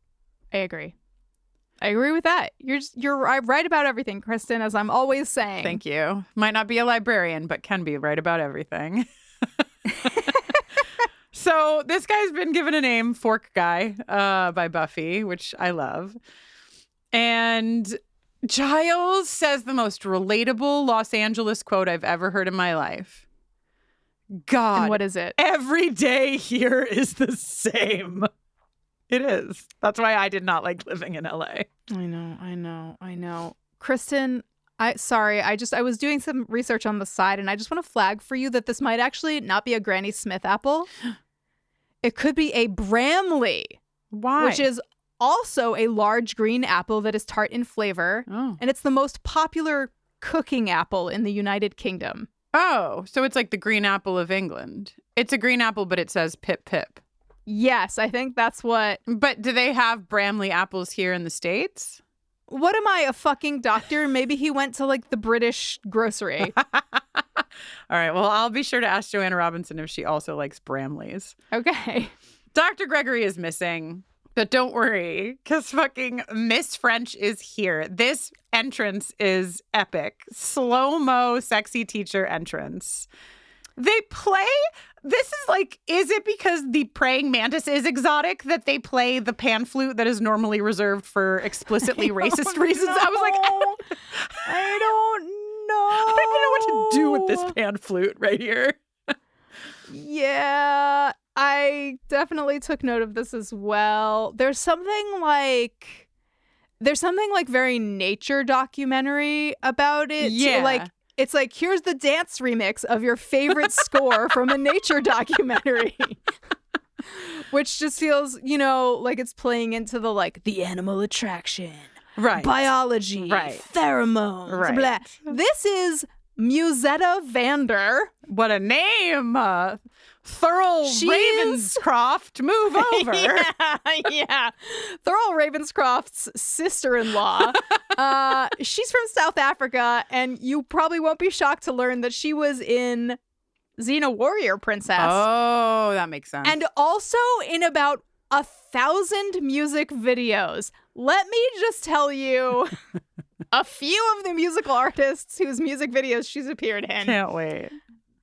I agree with that. You're right about everything, Kristin, as I'm always saying. Thank you. Might not be a librarian, but can be right about everything. So this guy's been given a name, Fork Guy, by Buffy, which I love. And Giles says the most relatable Los Angeles quote I've ever heard in my life. God. And what is it? Every day here is the same. It is. That's why I did not like living in LA. I know. Kristin, I was doing some research on the side, and I just want to flag for you that this might actually not be a Granny Smith apple. It could be a Bramley. Why? Which is also a large green apple that is tart in flavor. Oh. And it's the most popular cooking apple in the United Kingdom. Oh, so it's like the green apple of England. It's a green apple, but it says pip pip. Yes, I think that's what... But do they have Bramley apples here in the States? What am I, a fucking doctor? Maybe he went to like the British grocery. All right, well, I'll be sure to ask Joanna Robinson if she also likes Bramleys. Okay. Dr. Gregory is missing. But don't worry, because fucking Miss French is here. This entrance is epic. Slow-mo, sexy teacher entrance. They play... This is like, is it because the praying mantis is exotic that they play the pan flute that is normally reserved for explicitly racist reasons? I was like, I don't know. I don't even know what to do with this pan flute right here. Yeah, I definitely took note of this as well. There's something like very nature documentary about it. Yeah. Like, it's like, here's the dance remix of your favorite score from a nature documentary. Which just feels, like it's playing into the animal attraction. Right. Biology. Right. Pheromones. Right. Blah. This is Musetta Vander. What a name. Thurl She's- Ravenscroft, move over. yeah. Thurl Ravenscroft's sister-in-law. She's from South Africa, and you probably won't be shocked to learn that she was in Xena Warrior Princess. Oh, that makes sense. And also in about 1,000 music videos. Let me just tell you a few of the musical artists whose music videos she's appeared in. Can't wait.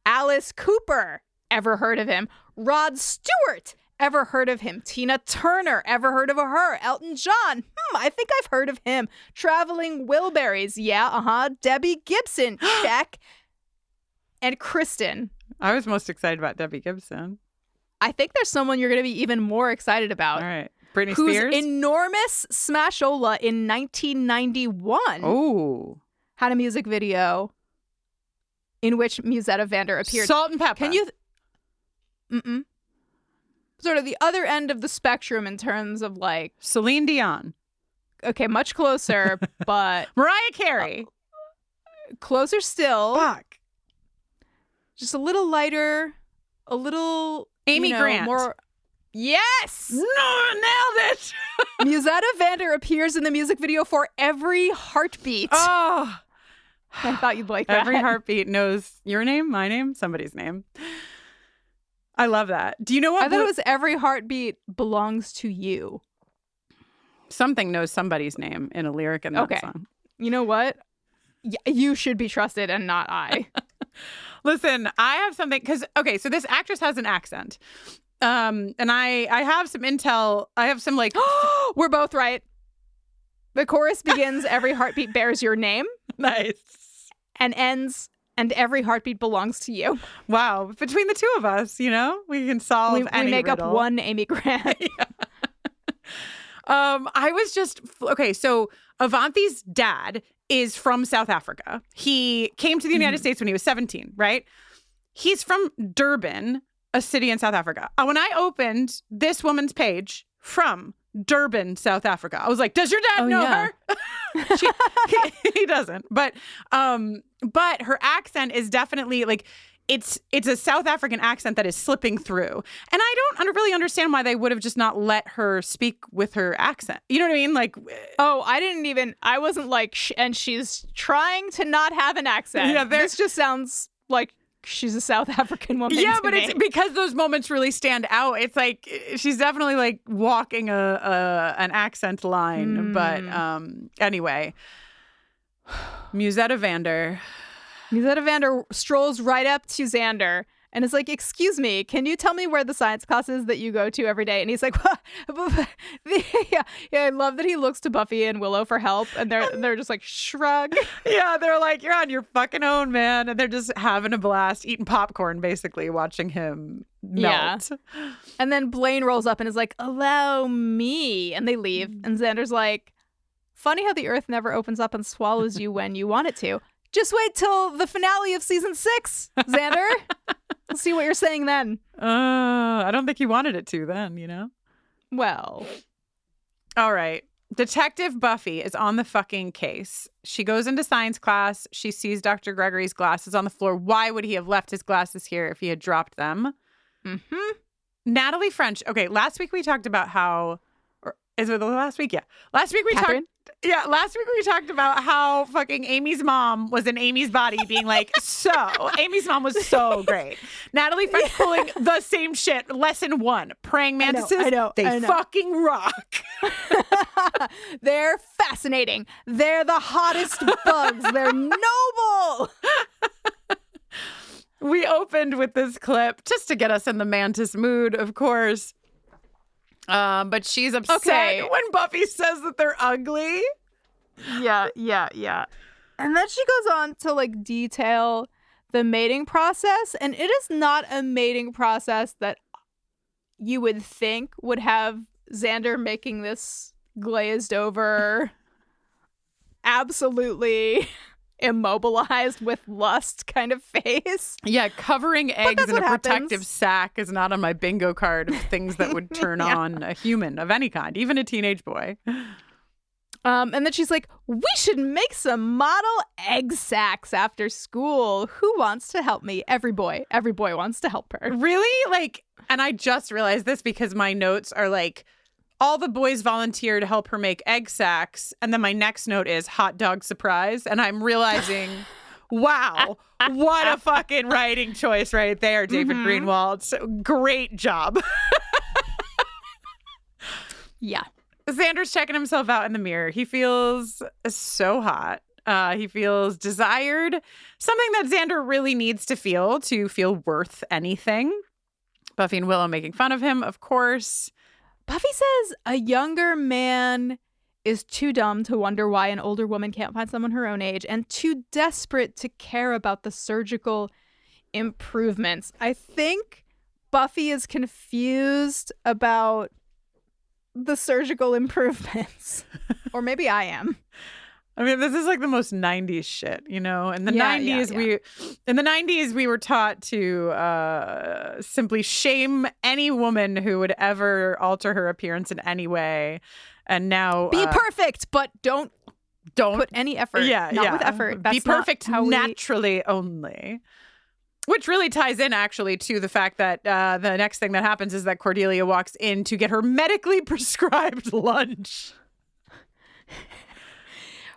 Alice Cooper. Ever heard of him? Rod Stewart. Ever heard of him? Tina Turner. Ever heard of her? Elton John. I think I've heard of him. Traveling Wilburys. Yeah, Debbie Gibson. Check. And Kristin. I was most excited about Debbie Gibson. I think there's someone you're going to be even more excited about. All right. Britney whose Spears? enormous smashola in 1991 Oh. had a music video in which Musetta Vander appeared. Salt and Pepper. Can you... Sort of the other end of the spectrum in terms of like... Celine Dion. Okay, much closer, but... Mariah Carey. Closer still. Fuck. Just a little lighter, a little... Amy Grant. More... Yes! No, nailed it. Musetta Vander appears in the music video for Every Heartbeat. Oh. I thought you'd like that. Every heartbeat knows your name, my name, somebody's name. I love that. Do you know what? I thought it was Every Heartbeat Belongs to You. Something knows somebody's name in a lyric in that song. You know what? You should be trusted and not I. Listen, I have something because, so this actress has an accent. And I have some intel. I have some like... We're both right. The chorus begins, Every Heartbeat Bears Your Name. Nice. And ends, And Every Heartbeat Belongs to You. Wow. Between the two of us, we can solve any We make riddle. up one Amy Grant. I was just... Okay, so Avanti's dad is from South Africa. He came to the United States when he was 17, right? He's from Durban, a city in South Africa. When I opened this woman's page from Durban, South Africa, I was like, does your dad know her? He doesn't. But her accent is definitely like, it's a South African accent that is slipping through. And I don't really understand why they would have just not let her speak with her accent. You know what I mean? Like, I wasn't like, and she's trying to not have an accent. Yeah, this just sounds like she's a South African woman. Yeah, but it's because those moments really stand out. It's like she's definitely like walking an accent line. But anyway, Musetta Vander strolls right up to Xander and is like, excuse me, can you tell me where the science class is that you go to every day? And he's like, yeah, I love that he looks to Buffy and Willow for help. And they're just like, shrug. Yeah, they're like, you're on your fucking own, man. And they're just having a blast, eating popcorn, basically, watching him melt. Yeah. And then Blaine rolls up and is like, allow me. And they leave. And Xander's like, funny how the earth never opens up and swallows you when you want it to. Just wait till the finale of season 6, Xander. We'll see what you're saying then. I don't think he wanted it to then, Well. All right. Detective Buffy is on the fucking case. She goes into science class. She sees Dr. Gregory's glasses on the floor. Why would he have left his glasses here if he had dropped them? Natalie French. Okay, last week we talked about how... Is it the last week? Yeah. Last week we Catherine? talked about how fucking Amy's mom was in Amy's body being like, Amy's mom was so great. Natalie French pulling the same shit. Lesson 1, praying mantises. I know. They fucking rock. They're fascinating. They're the hottest bugs. They're noble. We opened with this clip just to get us in the mantis mood, of course. But she's upset when Buffy says that they're ugly. Yeah. And then she goes on to like detail the mating process, and it is not a mating process that you would think would have Xander making this glazed over, absolutely immobilized with lust kind of face. Yeah, covering eggs in a happens. protective sack is not on my bingo card of things that would turn on a human of any kind, even a teenage boy. And then she's like, we should make some model egg sacks after school. Who wants to help me? Every boy wants to help her. Really? Like, and I just realized this because my notes are like, all the boys volunteer to help her make egg sacks. And then my next note is hot dog surprise. And I'm realizing, wow, what a fucking writing choice right there, David Greenwald. So, great job. Yeah. Xander's checking himself out in the mirror. He feels so hot. He feels desired. Something that Xander really needs to feel worth anything. Buffy and Willow making fun of him, of course. Buffy says a younger man is too dumb to wonder why an older woman can't find someone her own age and too desperate to care about the surgical improvements. I think Buffy is confused about the surgical improvements. Or maybe I am. I mean, this is like the most 90s shit, you know? In the 90s, we were taught to simply shame any woman who would ever alter her appearance in any way. And now be perfect, but don't put any effort. Not with effort. That's be perfect naturally only. Which really ties in, actually, to the fact that the next thing that happens is that Cordelia walks in to get her medically prescribed lunch.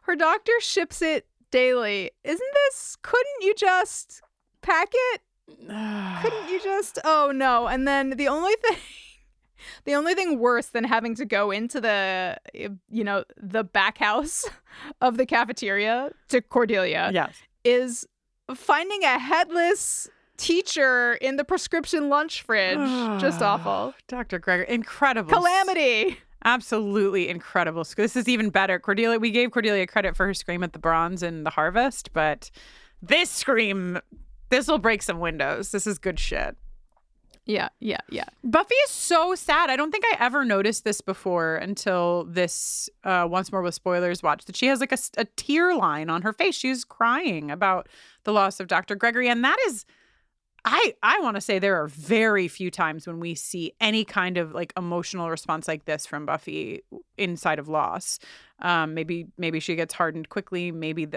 Her doctor ships it daily. Couldn't you just pack it? Couldn't you just? Oh, no. And then the only thing worse than having to go into the back house of the cafeteria to Cordelia is finding a headless teacher in the prescription lunch fridge. Just awful. Dr. Gregory, incredible. Calamity. Absolutely incredible. So this is even better. We gave Cordelia credit for her scream at the bronze in The Harvest, but this scream, this will break some windows. This is good shit. Yeah. Buffy is so sad. I don't think I ever noticed this before until this Once More with Spoilers watch, that she has like a tear line on her face. She's crying about the loss of Dr. Gregory. And that is, I want to say there are very few times when we see any kind of like emotional response like this from Buffy inside of loss. Maybe she gets hardened quickly. Maybe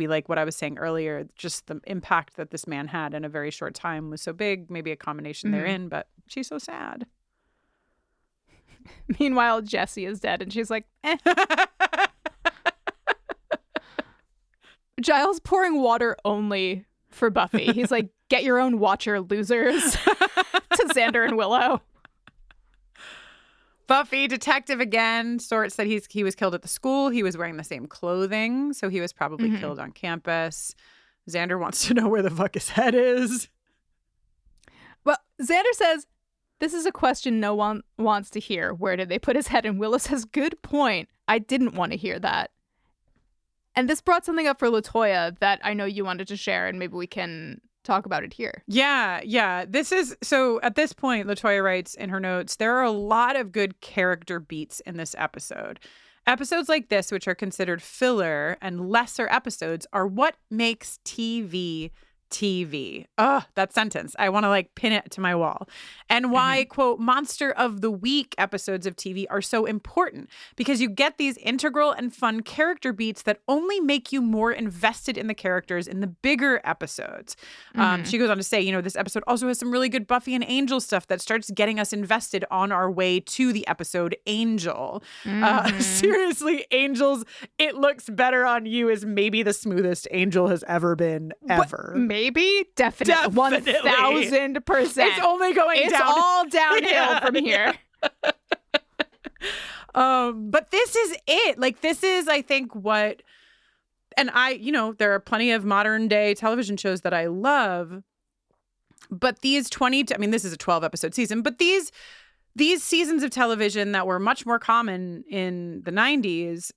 like what I was saying earlier, just the impact that this man had in a very short time was so big. Maybe a combination therein, but she's so sad. Meanwhile, Jessie is dead and she's like, eh. Giles pouring water only for Buffy. He's like, get your own watcher, losers. To Xander and Willow. Buffy, detective again, sorts that he was killed at the school. He was wearing the same clothing, so he was probably killed on campus. Xander wants to know where the fuck his head is. Well, Xander says, this is a question no one wants to hear. Where did they put his head? And Willow says, good point. I didn't want to hear that. And this brought something up for LaToya that I know you wanted to share, and maybe we can talk about it here. Yeah. This is, so at this point, LaToya writes in her notes, there are a lot of good character beats in this episode. Episodes like this, which are considered filler and lesser episodes, are what makes TV TV. Oh, that sentence. I want to like pin it to my wall. And why, quote, Monster of the Week episodes of TV are so important, because you get these integral and fun character beats that only make you more invested in the characters in the bigger episodes. She goes on to say, you know, this episode also has some really good Buffy and Angel stuff that starts getting us invested on our way to the episode Angel. Seriously, Angel's It Looks Better on You is maybe the smoothest Angel has ever been, ever. Maybe? Definitely. 1,000%. It's only going it's down. It's all downhill from here. But this is it. Like, this is, I think, what, and there are plenty of modern day television shows that I love, but these this is a 12 episode season, but these seasons of television that were much more common in the 90s,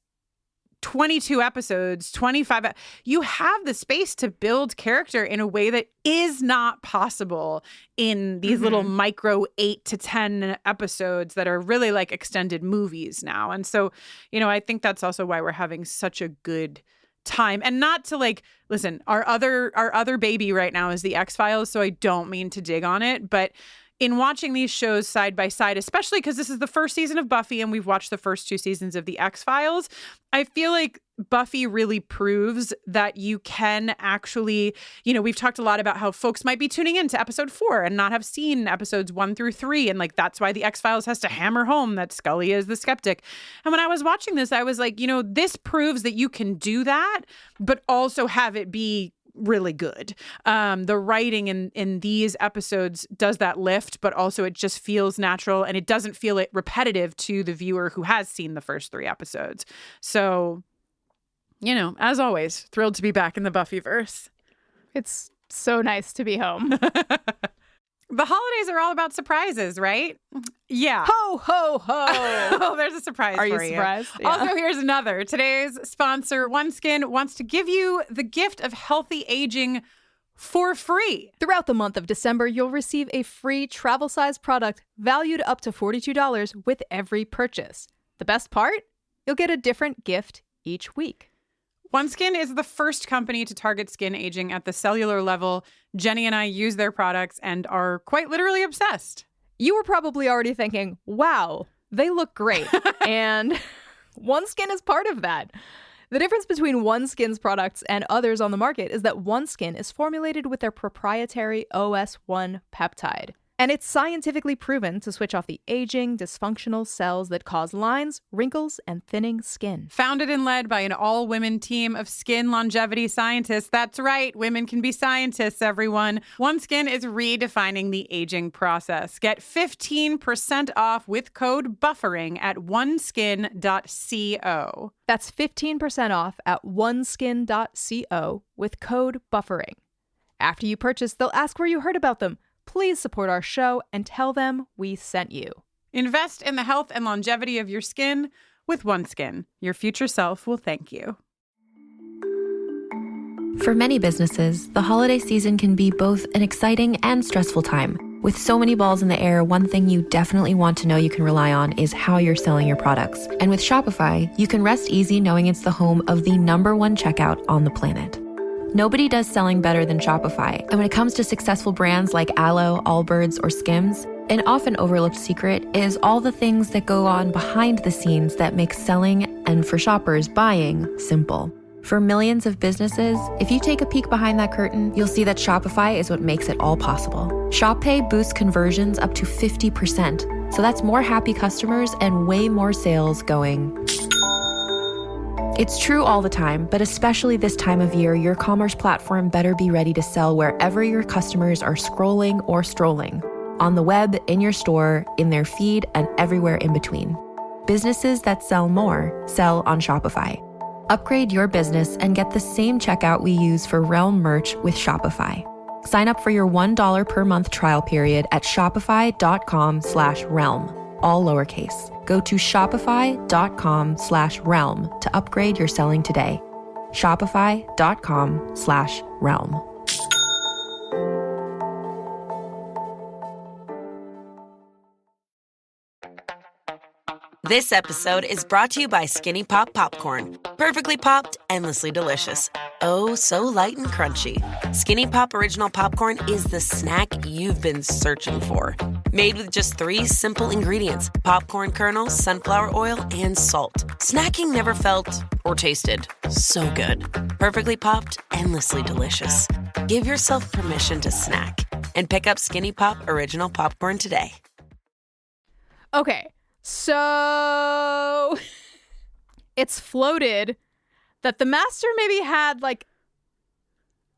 22 episodes, 25. You have the space to build character in a way that is not possible in these little micro 8 to 10 episodes that are really like extended movies now. And so, I think that's also why we're having such a good time. And not to like, listen, our other baby right now is the X-Files, so I don't mean to dig on it, but in watching these shows side by side, especially because this is the first season of Buffy and we've watched the first 2 seasons of the X-Files, I feel like Buffy really proves that you can actually, we've talked a lot about how folks might be tuning into episode 4 and not have seen episodes 1 through 3. And like, that's why the X-Files has to hammer home that Scully is the skeptic. And when I was watching this, I was like, this proves that you can do that, but also have it be really good. The writing in these episodes does that lift, but also it just feels natural and it doesn't feel repetitive to the viewer who has seen the first 3 episodes. So, as always, thrilled to be back in the Buffyverse. It's so nice to be home. The holidays are all about surprises, right? Yeah. Ho, ho, ho. Oh, there's a surprise for you. Are you surprised? Yeah. Also, here's another. Today's sponsor, OneSkin, wants to give you the gift of healthy aging for free. Throughout the month of December, you'll receive a free travel-size product valued up to $42 with every purchase. The best part? You'll get a different gift each week. OneSkin is the first company to target skin aging at the cellular level. Jenny and I use their products and are quite literally obsessed. You were probably already thinking, wow, they look great. And OneSkin is part of that. The difference between OneSkin's products and others on the market is that OneSkin is formulated with their proprietary OS1 peptide. And it's scientifically proven to switch off the aging, dysfunctional cells that cause lines, wrinkles, and thinning skin. Founded and led by an all-women team of skin longevity scientists. That's right, women can be scientists, everyone. OneSkin is redefining the aging process. Get 15% off with code BUFFERING at oneskin.co. That's 15% off at oneskin.co with code BUFFERING. After you purchase, they'll ask where you heard about them. Please support our show and tell them we sent you. Invest in the health and longevity of your skin with OneSkin. Your future self will thank you. For many businesses, the holiday season can be both an exciting and stressful time. With so many balls in the air, one thing you definitely want to know you can rely on is how you're selling your products. And with Shopify, you can rest easy knowing it's the home of the #1 checkout on the planet. Nobody does selling better than Shopify. And when it comes to successful brands like Aloe, Allbirds, or Skims, an often overlooked secret is all the things that go on behind the scenes that make selling and, for shoppers, buying simple. For millions of businesses, if you take a peek behind that curtain, you'll see that Shopify is what makes it all possible. Shop Pay boosts conversions up to 50%. So that's more happy customers and way more sales going. It's true all the time, but especially this time of year, your commerce platform better be ready to sell wherever your customers are scrolling or strolling. On the web, in your store, in their feed, and everywhere in between. Businesses that sell more sell on Shopify. Upgrade your business and get the same checkout we use for Realm merch with Shopify. Sign up for your $1 per month trial period at shopify.com/realm. All lowercase. Go to shopify.com/realm to upgrade your selling today. Shopify.com/realm. This episode is brought to you by Skinny Pop Popcorn. Perfectly popped, endlessly delicious. oh so light and crunchy. Skinny Pop Original Popcorn is the snack you've been searching for. Made with just 3 simple ingredients: popcorn kernels, sunflower oil, and salt. Snacking never felt or tasted so good. Perfectly popped, endlessly delicious. Give yourself permission to snack and pick up Skinny Pop Original Popcorn today. Okay, so it's floated that the master maybe had like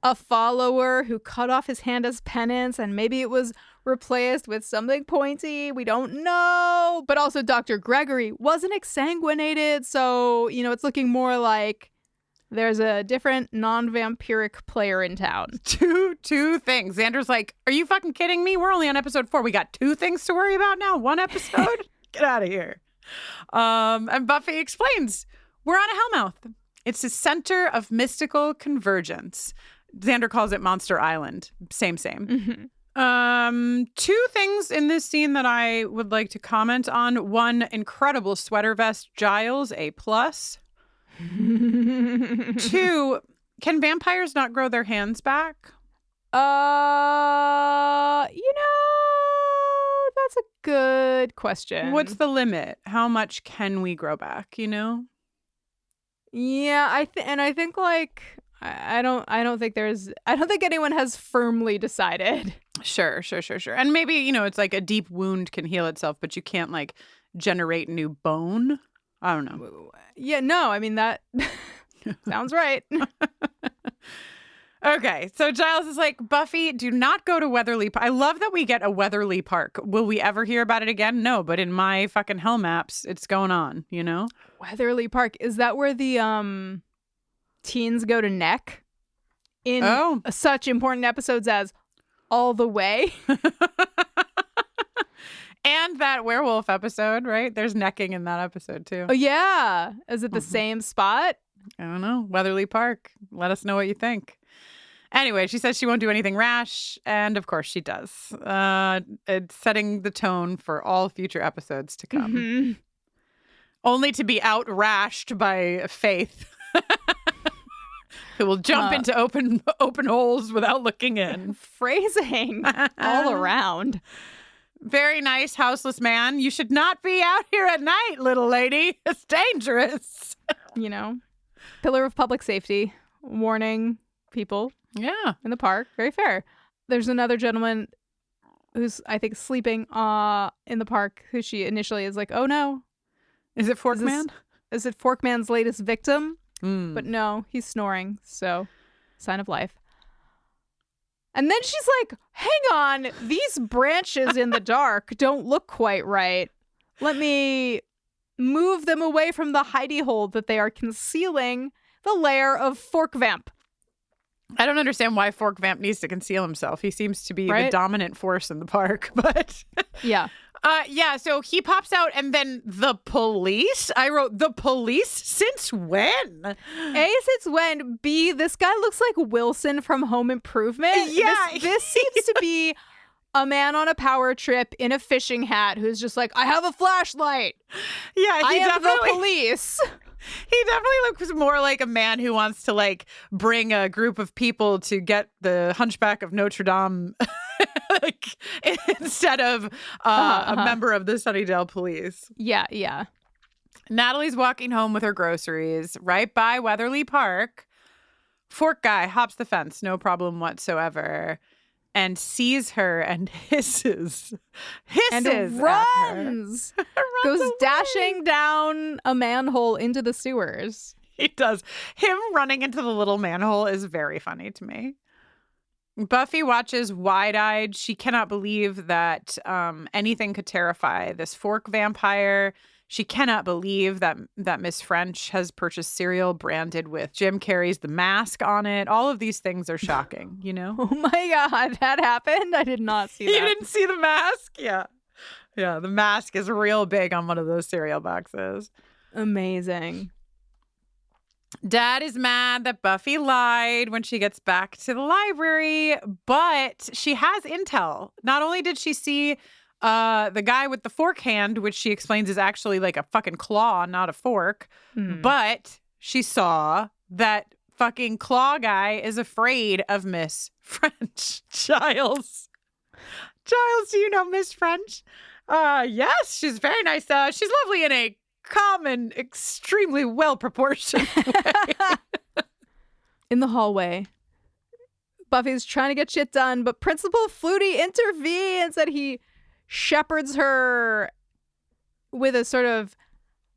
a follower who cut off his hand as penance, and maybe it was replaced with something pointy. We don't know. But also Dr. Gregory wasn't exsanguinated, so, you know, it's looking more like there's a different non-vampiric player in town. Two things. Xander's like, are you fucking kidding me? We're only on episode 4. We got 2 things to worry about now? 1 episode? Get out of here. And Buffy explains, we're on a Hellmouth. It's a center of mystical convergence. Xander calls it Monster Island. Same. Mm-hmm. 2 things in this scene that I would like to comment on. 1, incredible sweater vest, Giles, A+. 2, can vampires not grow their hands back? You know, that's a good question. What's the limit? How much can we grow back, you know? Yeah, I think like I don't think anyone has firmly decided. Sure. And maybe, you know, it's like a deep wound can heal itself, but you can't like generate new bone. I don't know. Yeah, no, I mean that sounds right. Okay, so Giles is like, Buffy, do not go to Weatherly Park. I love that we get a Weatherly Park. Will we ever hear about it again? No, but in my fucking hell maps, it's going on, you know? Weatherly Park. Is that where the teens go to neck in such important episodes as All the Way? And that werewolf episode, right? There's necking in that episode too. Oh, yeah. Is it the same spot? I don't know. Weatherly Park. Let us know what you think. Anyway, she says she won't do anything rash, and of course she does. It's setting the tone for all future episodes to come. Mm-hmm. Only to be out-rashed by Faith, who will jump into open holes without looking in. Phrasing all around. Very nice, houseless man. You should not be out here at night, little lady. It's dangerous. You know, pillar of public safety, warning people. Yeah. In the park. Very fair. There's another gentleman who's, I think, sleeping in the park, who she initially is like, oh no. Is it Forkman? Is it Forkman's latest victim? But no, he's snoring. So, sign of life. And then she's like, hang on, these branches in the dark don't look quite right. Let me move them away from the hidey hole that they are concealing the lair of Fork Vamp. I don't understand why Fork Vamp needs to conceal himself. He seems to be the dominant force in the park, but yeah. So he pops out, and then the police? I wrote, the police? Since when? A, since when? B, this guy looks like Wilson from Home Improvement. Yeah. This seems to be a man on a power trip in a fishing hat who's just like, I have a flashlight. Yeah, I am the police. He definitely looks more like a man who wants to like bring a group of people to get the Hunchback of Notre Dame like, instead of a member of the Sunnydale police. Yeah. Natalie's walking home with her groceries right by Weatherly Park. Fork guy hops the fence, no problem whatsoever, and sees her and hisses and runs. Goes away. dashing down a manhole into the sewers. He does. Him running into the little manhole is very funny to me. Buffy watches wide-eyed. She cannot believe that anything could terrify this fork vampire. She cannot believe that Miss French has purchased cereal branded with Jim Carrey's The Mask on it. All of these things are shocking, you know? Oh my God, that happened? I did not see that. You didn't see The Mask? Yeah. Yeah, The Mask is real big on one of those cereal boxes. Amazing. Dad is mad that Buffy lied when she gets back to the library, but she has intel. Not only did she see the guy with the fork hand, which she explains is actually like a fucking claw, not a fork, but she saw that fucking claw guy is afraid of Miss French. Giles, do you know Miss French? Yes, she's very nice. She's lovely in a calm and extremely well-proportioned way. In the hallway, Buffy's trying to get shit done, but Principal Flutie intervenes and he shepherds her with a sort of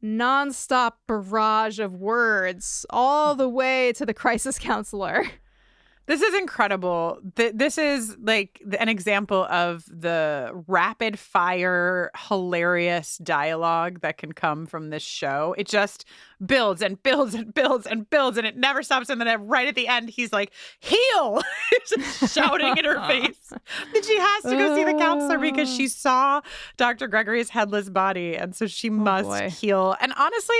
nonstop barrage of words all the way to the crisis counselor. This is incredible. This is like an example of the rapid fire, hilarious dialogue that can come from this show. It just builds and builds and builds and builds, and it never stops. And then right at the end, he's like, heal! He's just shouting in her face. And she has to go see the counselor because she saw Dr. Gregory's headless body. And so she must heal. And honestly,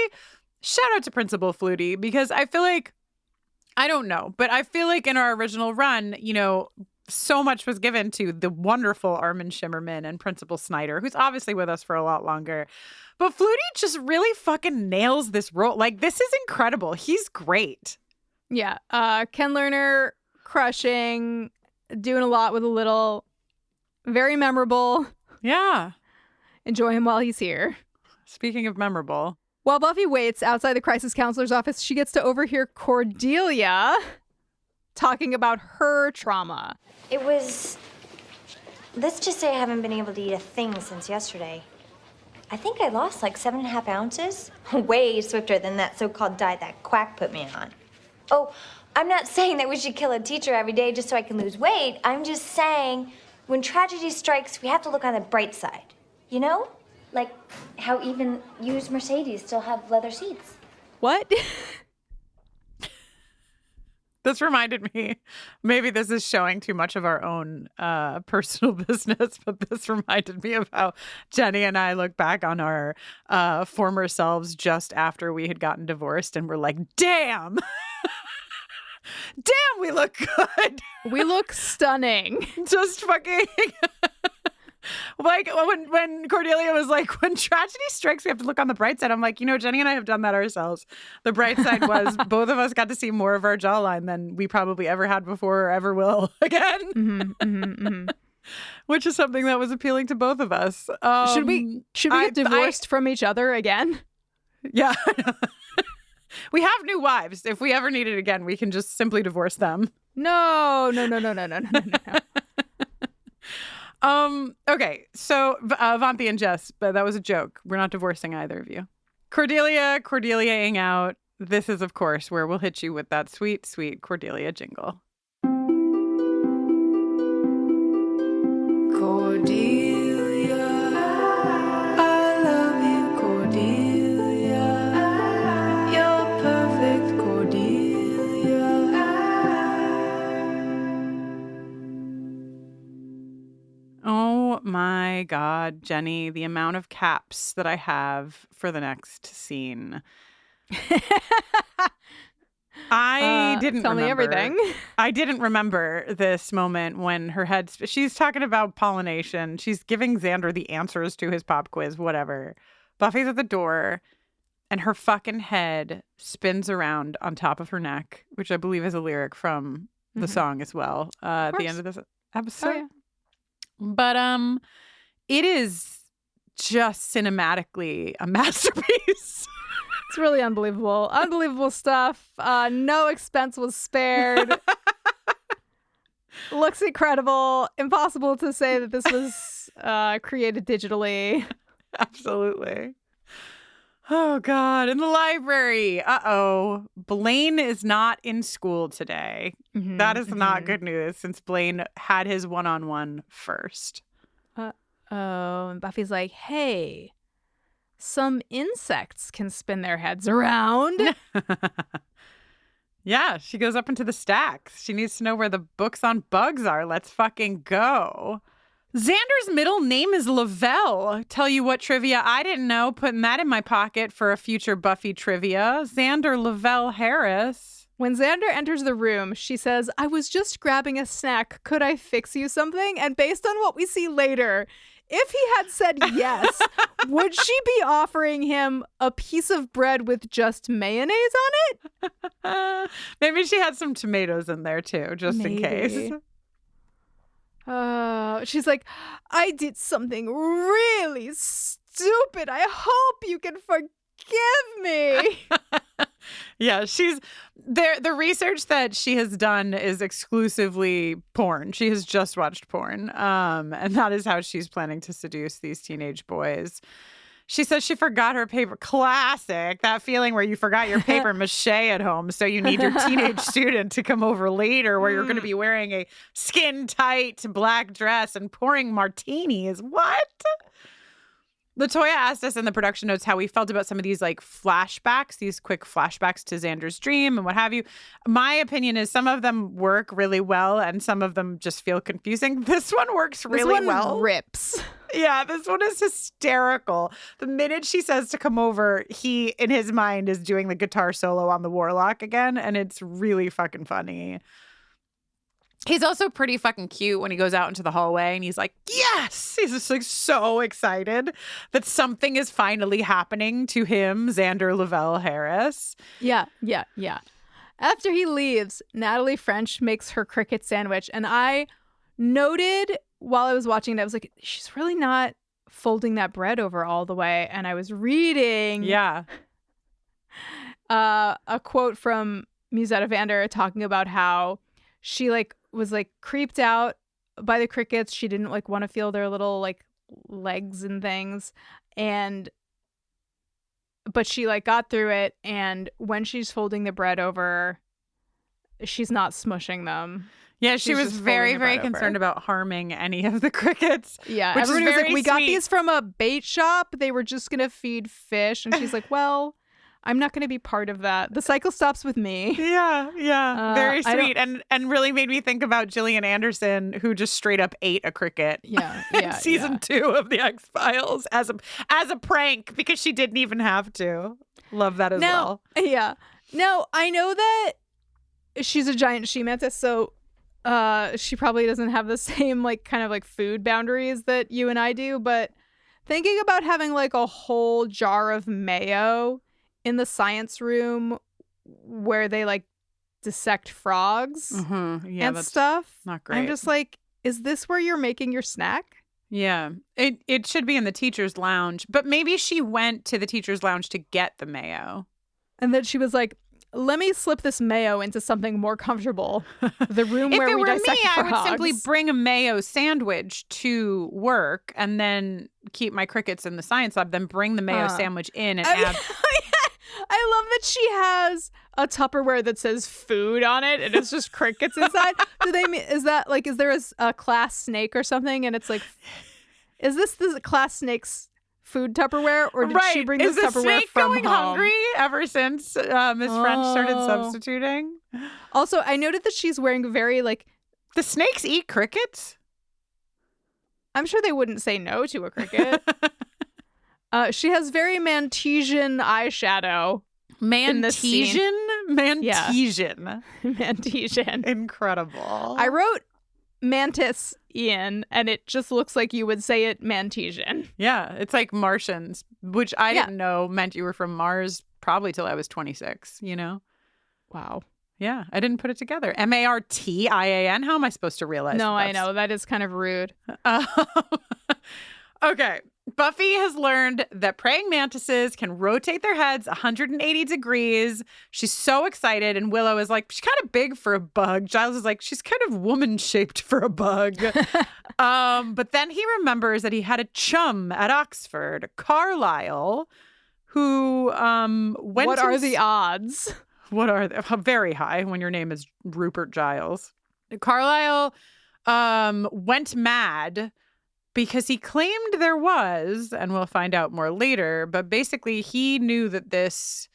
shout out to Principal Flutie, because I feel like, I don't know, but I feel like in our original run, you know, so much was given to the wonderful Armin Shimmerman and Principal Snyder, who's obviously with us for a lot longer. But Flutie just really fucking nails this role. Like, this is incredible. He's great. Yeah. Ken Lerner crushing, doing a lot with a little, very memorable. Yeah. Enjoy him while he's here. Speaking of memorable. While Buffy waits outside the crisis counselor's office, she gets to overhear Cordelia talking about her trauma. It was... Let's just say I haven't been able to eat a thing since yesterday. I think I lost like 7.5 ounces. Way swifter than that so-called diet that Quack put me on. Oh, I'm not saying that we should kill a teacher every day just so I can lose weight. I'm just saying when tragedy strikes, we have to look on the bright side. You know? Like how even used Mercedes still have leather seats. What? This reminded me, maybe this is showing too much of our own personal business, but this reminded me of how Jenny and I look back on our former selves just after we had gotten divorced and we're like, damn, damn, we look good. We look stunning. Just fucking... Like when Cordelia was like, when tragedy strikes, we have to look on the bright side. I'm like, you know, Jenny and I have done that ourselves. The bright side was both of us got to see more of our jawline than we probably ever had before or ever will again. Which is something that was appealing to both of us. Should we get divorced from each other again? Yeah. We have new wives. If we ever need it again, we can just simply divorce them. No. Okay, so Vanthi and Jess, but that was a joke. We're not divorcing either of you. Cordeliaing out. This is, of course, where we'll hit you with that sweet, sweet Cordelia jingle. Cordelia, I love you, Cordelia. You're perfect, Cordelia. Oh my God, Jenny, the amount of caps that I have for the next scene. I didn't tell remember. me everything. I didn't remember this moment when her head... She's talking about pollination. She's giving Xander the answers to his pop quiz, whatever. Buffy's at the door, and her fucking head spins around on top of her neck, which I believe is a lyric from the song as well, at the end of this episode. Oh, yeah. But it is just cinematically a masterpiece. It's really unbelievable. Unbelievable stuff. No expense was spared. Looks incredible. Impossible to say that this was created digitally. Absolutely. Oh, God. In the library. Uh-oh. Blaine is not in school today. That is not good news since Blaine had his one-on-one first. Uh-oh. And Buffy's like, hey, some insects can spin their heads around. Yeah, she goes up into the stacks. She needs to know where the books on bugs are. Let's fucking go. Xander's middle name is Lavelle. Tell you what trivia I didn't know, putting that in my pocket for a future Buffy trivia. Xander Lavelle Harris. When Xander enters the room, she says, I was just grabbing a snack. Could I fix you something? And based on what we see later, if he had said yes, would she be offering him a piece of bread with just mayonnaise on it? Maybe she had some tomatoes in there too, just in case. She's like, I did something really stupid. I hope you can forgive me. Yeah, she's there. The research that she has done is exclusively porn. She has just watched porn. And that is how she's planning to seduce these teenage boys. She says she forgot her paper. Classic. That feeling where you forgot your paper mache at home. So you need your teenage student to come over later where you're going to be wearing a skin tight black dress and pouring martinis. What? LaToya asked us in the production notes how we felt about some of these like flashbacks, these quick flashbacks to Xander's dream and what have you. My opinion is some of them work really well and some of them just feel confusing. This one works really well. Rips. Yeah, this one is hysterical. The minute she says to come over, he, in his mind, is doing the guitar solo on the Warlock again, and it's really fucking funny. He's also pretty fucking cute when he goes out into the hallway and he's like, yes! He's just like so excited that something is finally happening to him, Xander Lavelle Harris. Yeah. After he leaves, Natalie French makes her cricket sandwich. And I noted while I was watching it, I was like, she's really not folding that bread over all the way. And I was reading a quote from Musetta Vander talking about how she was creeped out by the crickets. She didn't want to feel their little legs and things. But she got through it. And when she's folding the bread over, she's not smushing them. Yeah, she was very, very concerned about harming any of the crickets. Yeah, which everybody is was very we got sweet. these from a bait shop. They were just going to feed fish. And she's like, well, I'm not going to be part of that. The cycle stops with me. Yeah. Very sweet. And really made me think about Gillian Anderson, who just straight up ate a cricket. Yeah. Season 2 of the X-Files as a prank because she didn't even have to. Love that as well. Yeah. Now, I know that she's a giant She-Mantis, so she probably doesn't have the same food boundaries that you and I do, but thinking about having a whole jar of mayo in the science room where they dissect frogs and stuff. Not great. I'm just is this where you're making your snack? Yeah. It should be in the teacher's lounge, but maybe she went to the teacher's lounge to get the mayo. And then she was like, let me slip this mayo into something more comfortable. The room where we dissect frogs. I would simply bring a mayo sandwich to work and then keep my crickets in the science lab, then bring the mayo sandwich in and add... I love that she has a Tupperware that says food on it and it's just crickets inside. Is there a class snake or something? And it's is this the class snake's food Tupperware, or did she bring this Tupperware snake from going home? hungry ever since Miss French started substituting? Also, I noted that she's wearing very The snakes eat crickets? I'm sure they wouldn't say no to a cricket. She has very Mantesian eyeshadow. Mantesian? Mantesian. Mantesian. Incredible. I wrote Mantis Ian, and it just looks like you would say it Mantesian. Yeah, it's like Martians, which I didn't know meant you were from Mars probably till I was 26, Wow. Yeah, I didn't put it together. Martian? How am I supposed to realize No, I know. That is kind of rude. Okay. Buffy has learned that praying mantises can rotate their heads 180 degrees. She's so excited. And Willow is like, she's kind of big for a bug. Giles is like, she's kind of woman-shaped for a bug. But then he remembers that he had a chum at Oxford, Carlisle, who went What are the odds? What are they? Very high when your name is Rupert Giles. Carlisle went mad because he claimed there was, and we'll find out more later, but basically he knew that this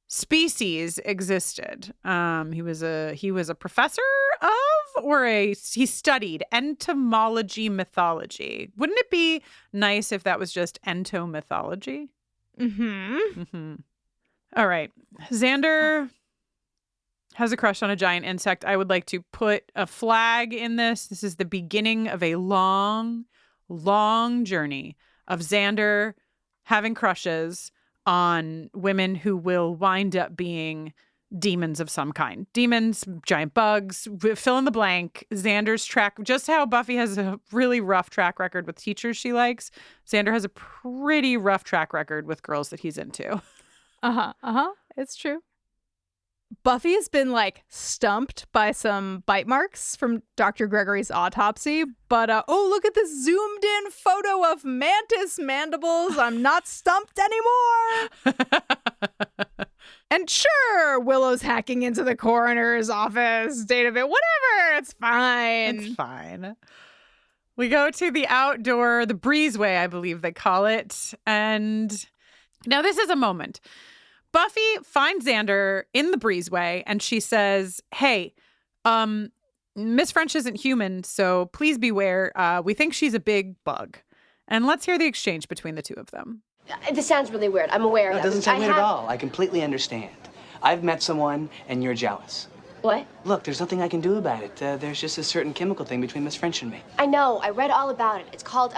species existed. He was a professor of, he studied entomology mythology. Wouldn't it be nice if that was just entomythology? Mm-hmm. All right. Xander has a crush on a giant insect. I would like to put a flag in this. This is the beginning of a long, long journey of Xander having crushes on women who will wind up being demons of some kind. Demons, giant bugs, fill in the blank. Xander's track, just how Buffy has a really rough track record with teachers she likes, Xander has a pretty rough track record with girls that he's into. It's true. Buffy has been like stumped by some bite marks from Dr. Gregory's autopsy, but oh, look at this zoomed in photo of mantis mandibles. I'm not stumped anymore. And sure, Willow's hacking into the coroner's office database. Whatever, it's fine. It's fine. We go to the outdoor, the breezeway, I believe they call it. And now this is a moment. Buffy finds Xander in the breezeway and she says, hey, Miss French isn't human, so please beware. We think she's a big bug. And let's hear the exchange between the two of them. This sounds really weird. I'm aware of that. It doesn't sound weird at all. I completely understand. I've met someone and you're jealous. What? Look, there's nothing I can do about it. There's just a certain chemical thing between Miss French and me. I know. I read all about it. It's called,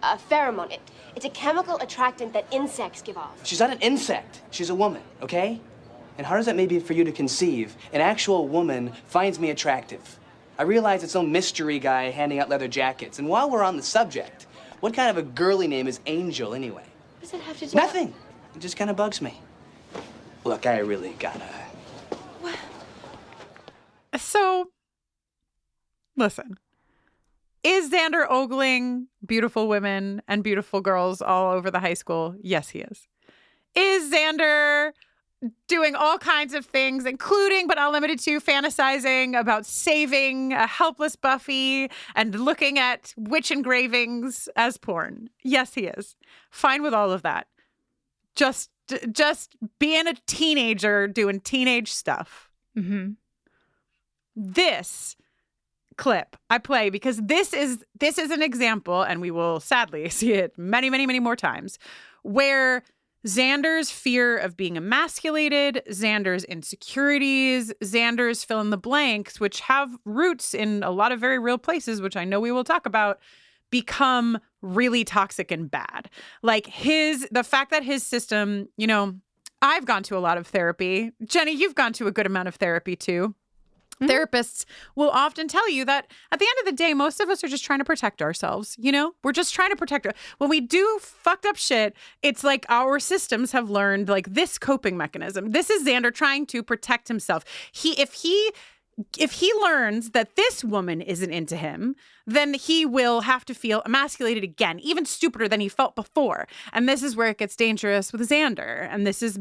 a pheromone. It's a chemical attractant that insects give off. She's not an insect. She's a woman, okay? And hard as that may be for you to conceive, an actual woman finds me attractive. I realize it's no mystery guy handing out leather jackets. And while we're on the subject, what kind of a girly name is Angel anyway? What does that have to do? Nothing. It just kind of bugs me. Look, I really gotta... What? So, listen. Is Xander ogling beautiful women and beautiful girls all over the high school? Yes, he is. Is Xander doing all kinds of things, including, but not limited to, fantasizing about saving a helpless Buffy and looking at witch engravings as porn? Yes, he is. Fine with all of that. Just being a teenager doing teenage stuff. Mm-hmm. This clip I play because this is an example, and we will sadly see it many, many, many more times, where Xander's fear of being emasculated, Xander's insecurities, Xander's fill in the blanks, which have roots in a lot of very real places, which I know we will talk about, become really toxic and bad. Like the fact that his system, you know, I've gone to a lot of therapy. Jenny, you've gone to a good amount of therapy too. Mm-hmm. Therapists will often tell you that at the end of the day, most of us are just trying to protect ourselves. You know, we're just trying to protect. When we do fucked up shit, it's like our systems have learned like this coping mechanism. This is Xander trying to protect himself. If he learns that this woman isn't into him, then he will have to feel emasculated again, even stupider than he felt before. And this is where it gets dangerous with Xander. And this is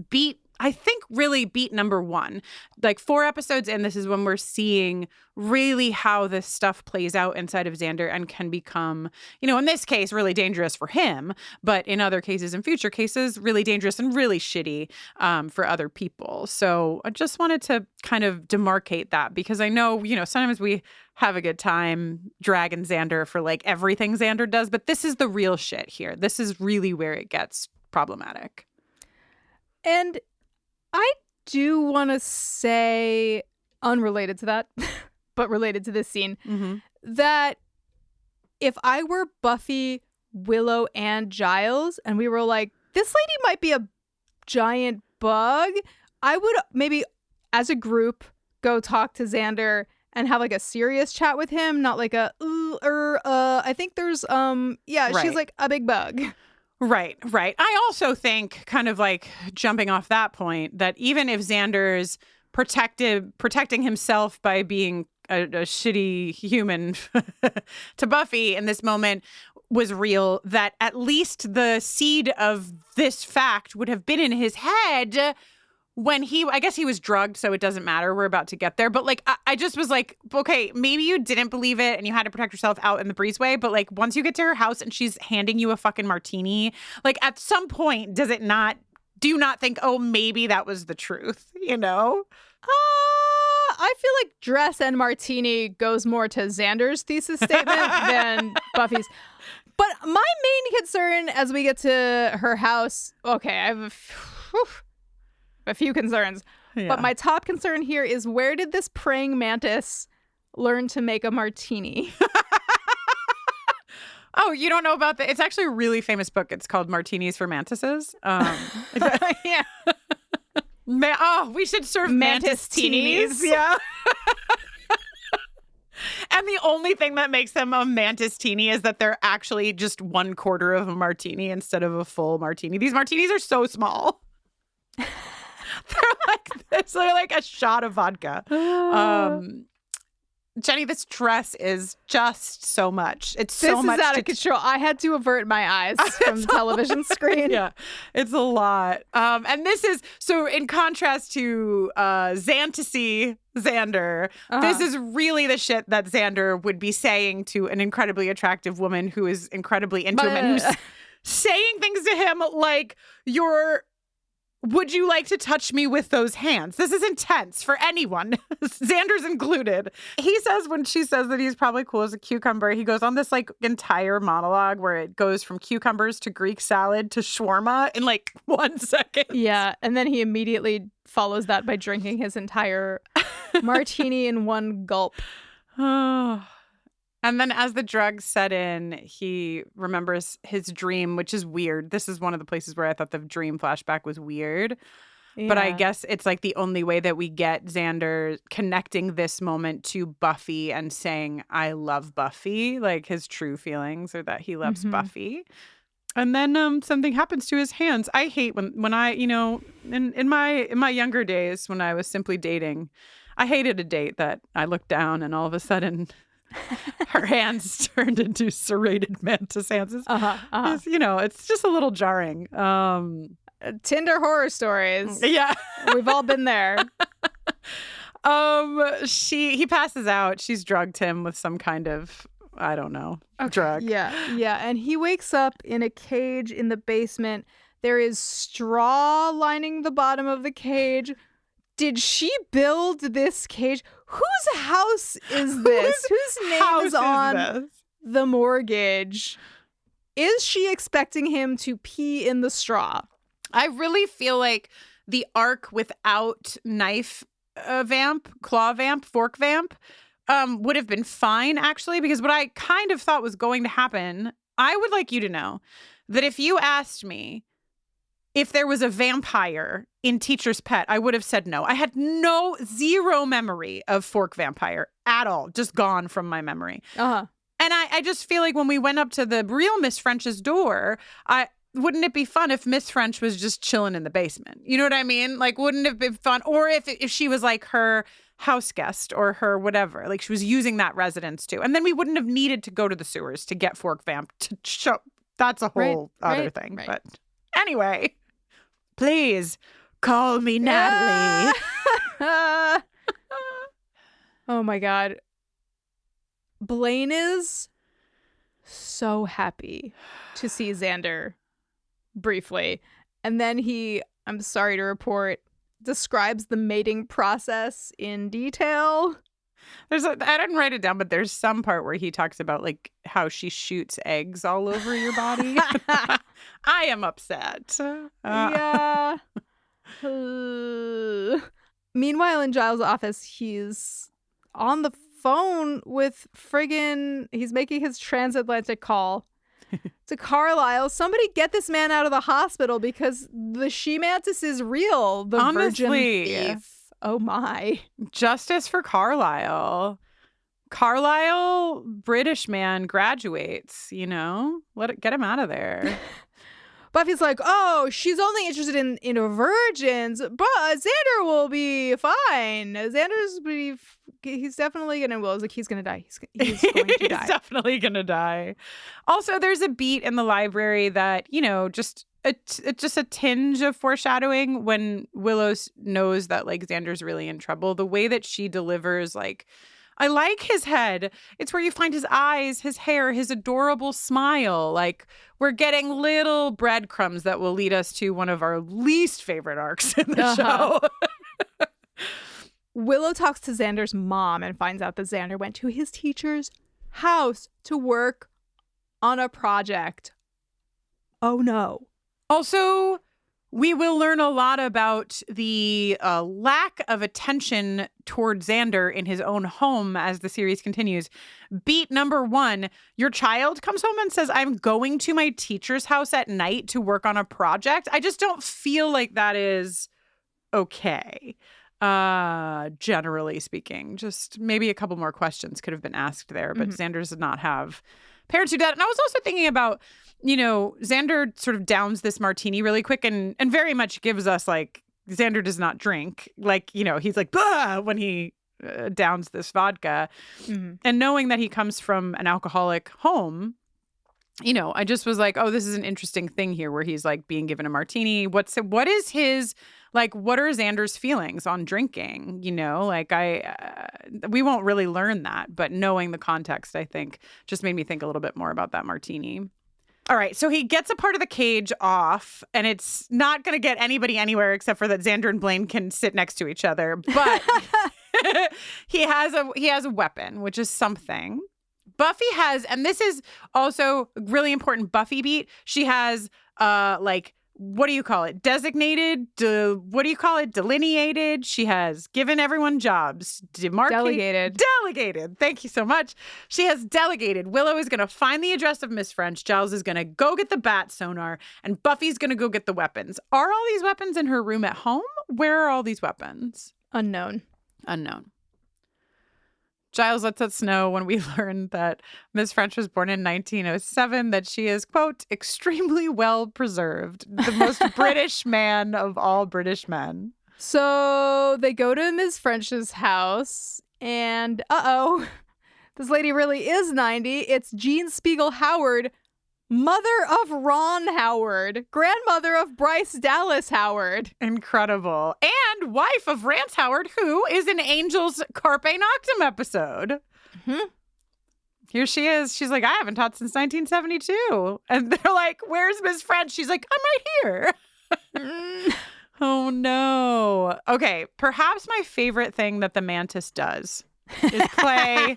I think really beat number 1. Like 4 episodes in, this is when we're seeing really how this stuff plays out inside of Xander and can become, you know, in this case, really dangerous for him, but in other cases, in future cases, really dangerous and really shitty for other people. So I just wanted to kind of demarcate that because I know, you know, sometimes we have a good time dragging Xander for like everything Xander does, but this is the real shit here. This is really where it gets problematic. And I do want to say, unrelated to that, but related to this scene, that if I were Buffy, Willow, and Giles, and we were like, this lady might be a giant bug, I would maybe, as a group, go talk to Xander and have like a serious chat with him, not like I think there's, she's like a big bug. Right. I also think, kind of like jumping off that point, that even if Xander's protecting himself by being a shitty human to Buffy in this moment was real, that at least the seed of this fact would have been in his head when I guess he was drugged, so it doesn't matter. We're about to get there. But like, I just was like, okay, maybe you didn't believe it and you had to protect yourself out in the breezeway. But like, once you get to her house and she's handing you a fucking martini, like at some point, do you not think, oh, maybe that was the truth, you know? I feel like dress and martini goes more to Xander's thesis statement than Buffy's. But my main concern as we get to her house, okay, I have a few concerns. Yeah. But my top concern here is, where did this praying mantis learn to make a martini? Oh, you don't know about it's actually a really famous book. It's called Martinis for Mantises. Yeah. We should serve mantis teenies. Yeah. And the only thing that makes them a mantis teeny is that they're actually just 1/4 of a martini instead of a full martini. These martinis are so small. They're like a shot of vodka. Jenny, this dress is just so much. It's so much. This is out of control. I had to avert my eyes from the television screen. Yeah, it's a lot. And this is, so in contrast to Xantasy Xander, this is really the shit that Xander would be saying to an incredibly attractive woman who is incredibly into him and who's saying things to him like, would you like to touch me with those hands? This is intense for anyone, Xander's included. He says, when she says that he's probably cool as a cucumber, he goes on this like entire monologue where it goes from cucumbers to Greek salad to shawarma in like 1 second. Yeah. And then he immediately follows that by drinking his entire martini in one gulp. And then as the drugs set in, he remembers his dream, which is weird. This is one of the places where I thought the dream flashback was weird. Yeah. But I guess it's like the only way that we get Xander connecting this moment to Buffy and saying, I love Buffy. Like his true feelings are that he loves Buffy. And then something happens to his hands. I hate when I, in my younger days when I was simply dating, I hated a date that I looked down and all of a sudden her hands turned into serrated mantis hands. It's just a little jarring. Tinder horror stories. Yeah. We've all been there. He passes out. She's drugged him with some kind of, I don't know, drug. Yeah. And he wakes up in a cage in the basement. There is straw lining the bottom of the cage. Did she build this cage? Whose house is this? Whose name is on the mortgage? Is she expecting him to pee in the straw? I really feel like the arc without knife vamp, claw vamp, fork vamp would have been fine, actually, because what I kind of thought was going to happen, I would like you to know that if you asked me if there was a vampire in Teacher's Pet, I would have said no. I had zero memory of fork vampire at all. Just gone from my memory. And I just feel like when we went up to the real Miss French's door, wouldn't it be fun if Miss French was just chilling in the basement? You know what I mean? Like, wouldn't it have been fun? Or if she was like her house guest or her whatever, like she was using that residence too. And then we wouldn't have needed to go to the sewers to get fork vamp to show. That's a whole other thing. Right. But anyway, please call me Natalie. Oh my God. Blaine is so happy to see Xander briefly. And then he, I'm sorry to report, describes the mating process in detail. I didn't write it down, but there's some part where he talks about like how she shoots eggs all over your body. I am upset. Yeah. Meanwhile, in Giles' office, he's on the phone with he's making his transatlantic call to Carlisle. Somebody get this man out of the hospital because the She-Mantis is real. The virgin thief. Oh my. Justice for Carlisle. Carlisle, British man, graduates, get him out of there. Buffy's like, oh, she's only interested in virgins, but Xander will be fine. He's definitely gonna. Well, like he's gonna die. He's going to die. He's definitely gonna die. Also, there's a beat in the library that just a tinge of foreshadowing when Willow knows that like Xander's really in trouble. The way that she delivers like. I like his head. It's where you find his eyes, his hair, his adorable smile. Like, we're getting little breadcrumbs that will lead us to one of our least favorite arcs in the show. Willow talks to Xander's mom and finds out that Xander went to his teacher's house to work on a project. Oh, no. Also, We will learn a lot about the lack of attention toward Xander in his own home as the series continues. Beat number 1, your child comes home and says, I'm going to my teacher's house at night to work on a project. I just don't feel like that is okay, generally speaking. Just maybe a couple more questions could have been asked there, but Xander does not have parents who do that. And I was also thinking about, Xander sort of downs this martini really quick and very much gives us like, Xander does not drink. Like, he's like, bah, when he downs this vodka. And knowing that he comes from an alcoholic home, I just was like, oh, this is an interesting thing here where he's like being given a martini. What is his, like, what are Xander's feelings on drinking? We won't really learn that, but knowing the context, I think just made me think a little bit more about that martini. All right, so he gets a part of the cage off, and it's not going to get anybody anywhere except for that Xander and Blaine can sit next to each other. But he has a weapon, which is something. Buffy has, and this is also really important Buffy beat. She has, what do you call it? Designated? Delineated? She has given everyone jobs. Delegated. Delegated. Thank you so much. She has delegated. Willow is going to find the address of Miss French. Giles is going to go get the bat sonar. And Buffy's going to go get the weapons. Are all these weapons in her room at home? Where are all these weapons? Unknown. Giles lets us know when we learn that Miss French was born in 1907 that she is, quote, extremely well preserved. The most British man of all British men. So they go to Miss French's house and, this lady really is 90. It's Jean Spiegel Howard, mother of Ron Howard, grandmother of Bryce Dallas Howard. Incredible. And wife of Rance Howard, who is in Angel's Carpe Noctem episode. Here she is. She's like, I haven't taught since 1972. And they're like, where's Miss French? She's like, I'm right here. Oh, no. Okay, perhaps my favorite thing that the Mantis does is play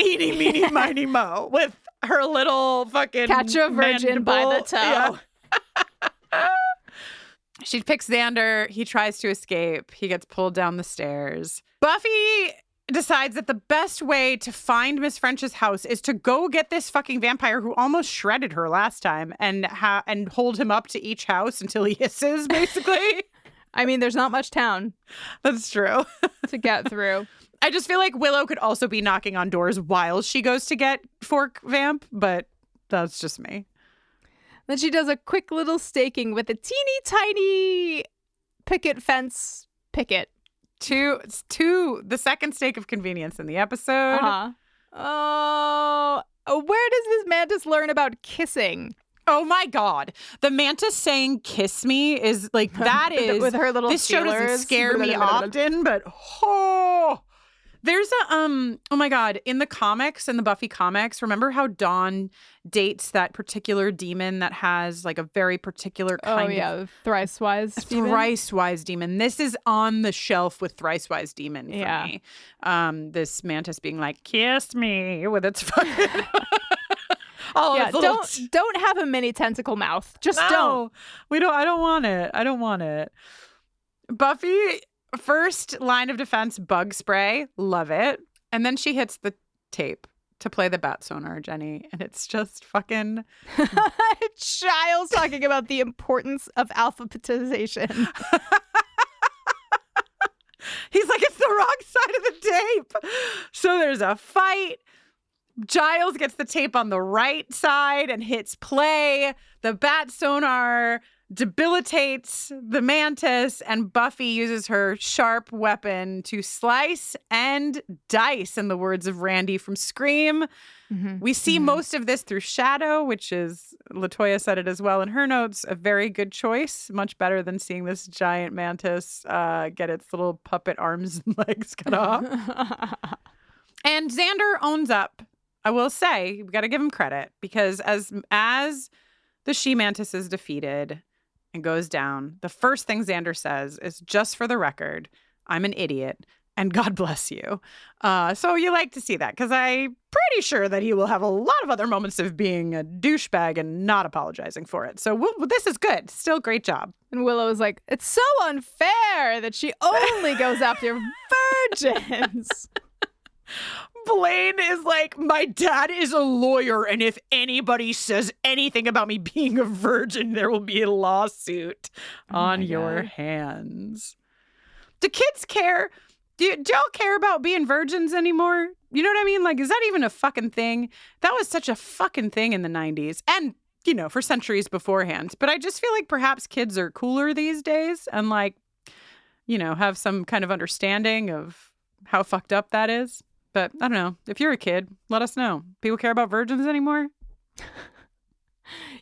Eeny, Meeny, Miny, Mo with her little fucking catch a virgin by the toe. Yeah. She picks Xander. He tries to escape. He gets pulled down the stairs. Buffy decides that the best way to find Miss French's house is to go get this fucking vampire who almost shredded her last time and hold him up to each house until he hisses, basically. I mean, there's not much town. That's true. To get through. I just feel like Willow could also be knocking on doors while she goes to get Fork Vamp, but that's just me. Then she does a quick little staking with a teeny tiny picket fence picket. The second stake of convenience in the episode. Oh, where does this Mantis learn about kissing? Oh my God. The Mantis saying kiss me is like, that is. With her little This show feelers. doesn't scare me often, but there's a, oh my God, in the comics, in the Buffy comics, remember how Dawn dates that particular demon that has like a very particular kind of thrice-wise demon. Thrice-wise demon. This is on the shelf with thrice-wise demon for me. This Mantis being like, kiss me with its fucking... Don't have a mini tentacle mouth. Just don't. I don't want it. I don't want it. Buffy, first line of defense, bug spray. Love it. And then she hits the tape to play the bat sonar, Jenny. And it's just fucking... Giles talking about the importance of alphabetization. He's like, it's the wrong side of the tape. So there's a fight. Giles gets the tape on the right side and hits play. The bat sonar debilitates the Mantis, and Buffy uses her sharp weapon to slice and dice, in the words of Randy from Scream. We see most of this through shadow, which is, LaToya said it as well in her notes, a very good choice. Much better than seeing this giant Mantis get its little puppet arms and legs cut off. And Xander owns up. I will say, we got to give him credit, because as the She-Mantis is defeated and goes down, the first thing Xander says is, just for the record, I'm an idiot and God bless you. So you like to see that, because I pretty sure that he will have a lot of other moments of being a douchebag and not apologizing for it. So this is good. Still great job. And Willow is like, it's so unfair that she only goes after virgins. Blaine is like, my dad is a lawyer, and if anybody says anything about me being a virgin, there will be a lawsuit on your hands. Do kids care? Do y'all care about being virgins anymore? You know what I mean? Like, is that even a fucking thing? That was such a fucking thing in the 90s and, you know, for centuries beforehand. But I just feel like perhaps kids are cooler these days and, like, you know, have some kind of understanding of how fucked up that is. But I don't know. If you're a kid, let us know. People care about virgins anymore?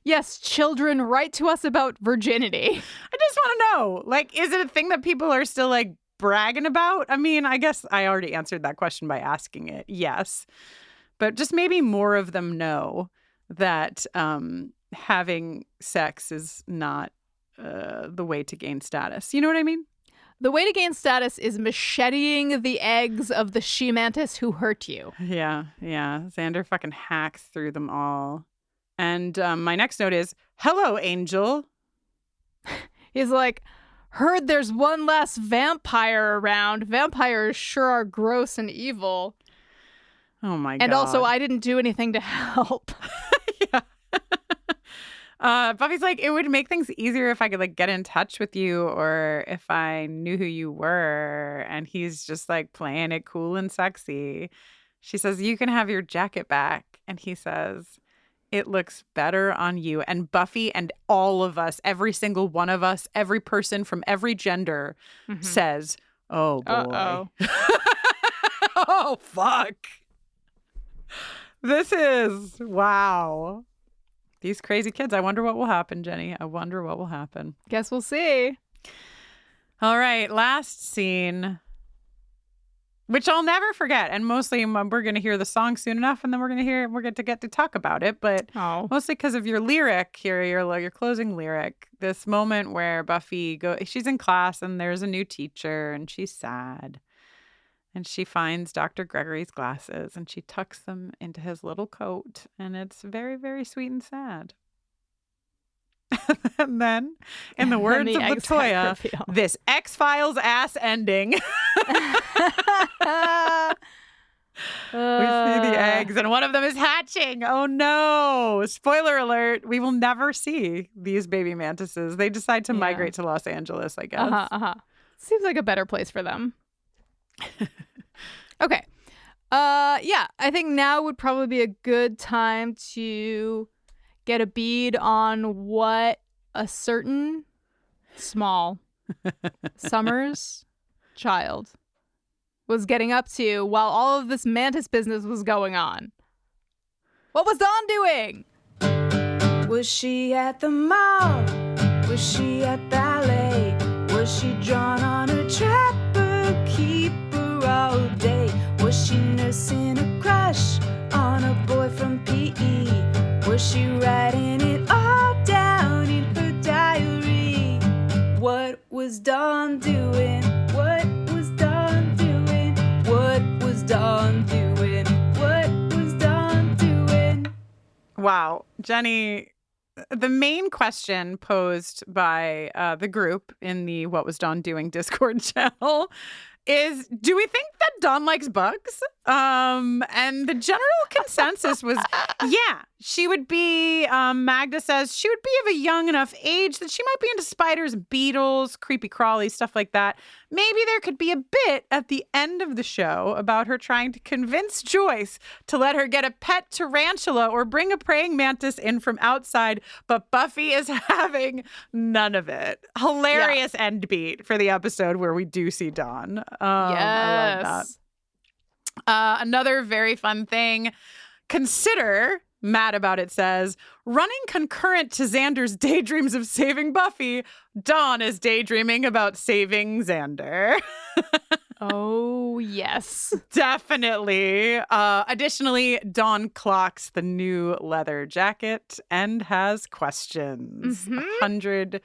Yes, children, write to us about virginity. I just want to know, like, is it a thing that people are still, like, bragging about? I mean, I guess I already answered that question by asking it. Yes. But just maybe more of them know that having sex is not the way to gain status. You know what I mean? The way to gain status is macheteing the eggs of the She-Mantis who hurt you. Yeah. Xander fucking hacks through them all. And my next note is, hello, Angel. He's like, heard there's one less vampire around. Vampires sure are gross and evil. Oh, my God. And also, I didn't do anything to help. Yeah. Buffy's like, it would make things easier if I could, like, get in touch with you or if I knew who you were. And he's just, like, playing it cool and sexy. She says, you can have your jacket back. And he says, it looks better on you. And Buffy and all of us, every single one of us, every person from every gender says, oh, boy. Uh-oh. Oh, fuck. This is, wow. These crazy kids. I wonder what will happen, Jenny. I wonder what will happen. Guess we'll see. All right. Last scene, which I'll never forget. And mostly we're going to hear the song soon enough. And then we're going to get to talk about it. But mostly because of your lyric here, your closing lyric, this moment where Buffy she's in class and there's a new teacher and she's sad. And she finds Dr. Gregory's glasses and she tucks them into his little coat. And it's very, very sweet and sad. And then, in the words of Latoya, this X-Files ass ending. We see the eggs and one of them is hatching. Oh no. Spoiler alert. We will never see these baby mantises. They decide to migrate to Los Angeles, I guess. Seems like a better place for them. Okay. Yeah, I think now would probably be a good time to get a bead on what a certain small Summers child was getting up to while all of this mantis business was going on. What was Dawn doing? Was she at the mall? Was she at ballet? Was she drawn on a trapper keeper all day? Was she nursing a crush on a boy from PE? Was she writing it all down in her diary? What was Dawn doing? What was Dawn doing? What was Dawn doing? What was Dawn doing? Wow, Jenny, the main question posed by the group in the What Was Dawn Doing Discord channel is, do we think that Dawn likes bugs? And the general consensus was, yeah, she would be, Magda says, she would be of a young enough age that she might be into spiders, beetles, creepy crawly, stuff like that. Maybe there could be a bit at the end of the show about her trying to convince Joyce to let her get a pet tarantula or bring a praying mantis in from outside, but Buffy is having none of it. Hilarious end beat for the episode where we do see Dawn. Yes. I love that. Another very fun thing, consider, Mad About It says, running concurrent to Xander's daydreams of saving Buffy, Dawn is daydreaming about saving Xander. Oh, yes. Definitely. Additionally, Dawn clocks the new leather jacket and has questions. 100%.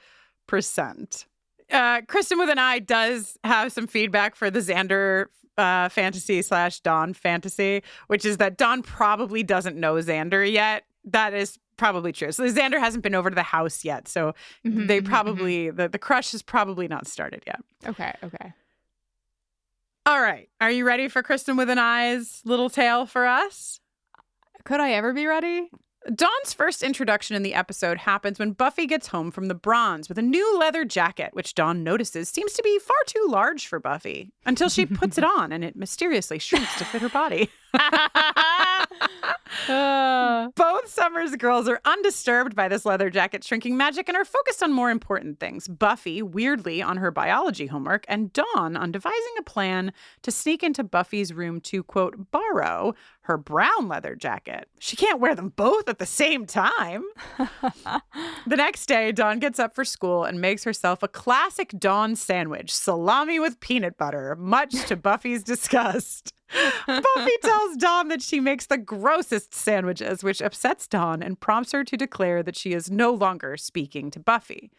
Kristin with an I does have some feedback for the Xander fantasy / Dawn fantasy, which is that Dawn probably doesn't know Xander yet. That is probably true. So Xander hasn't been over to the house yet. So they probably, the crush has probably not started yet. Okay. All right. Are you ready for Kristin with an I's little tale for us? Could I ever be ready? Dawn's first introduction in the episode happens when Buffy gets home from the Bronze with a new leather jacket, which Dawn notices seems to be far too large for Buffy, until she puts it on and it mysteriously shrinks to fit her body. Both Summers girls are undisturbed by this leather jacket shrinking magic and are focused on more important things. Buffy, weirdly, on her biology homework, and Dawn on devising a plan to sneak into Buffy's room to, quote, borrow her brown leather jacket. She can't wear them both at the same time. The next day, Dawn gets up for school and makes herself a classic Dawn sandwich, salami with peanut butter, much to Buffy's disgust. Buffy tells Dawn that she makes the grossest sandwiches, which upsets Dawn and prompts her to declare that she is no longer speaking to Buffy.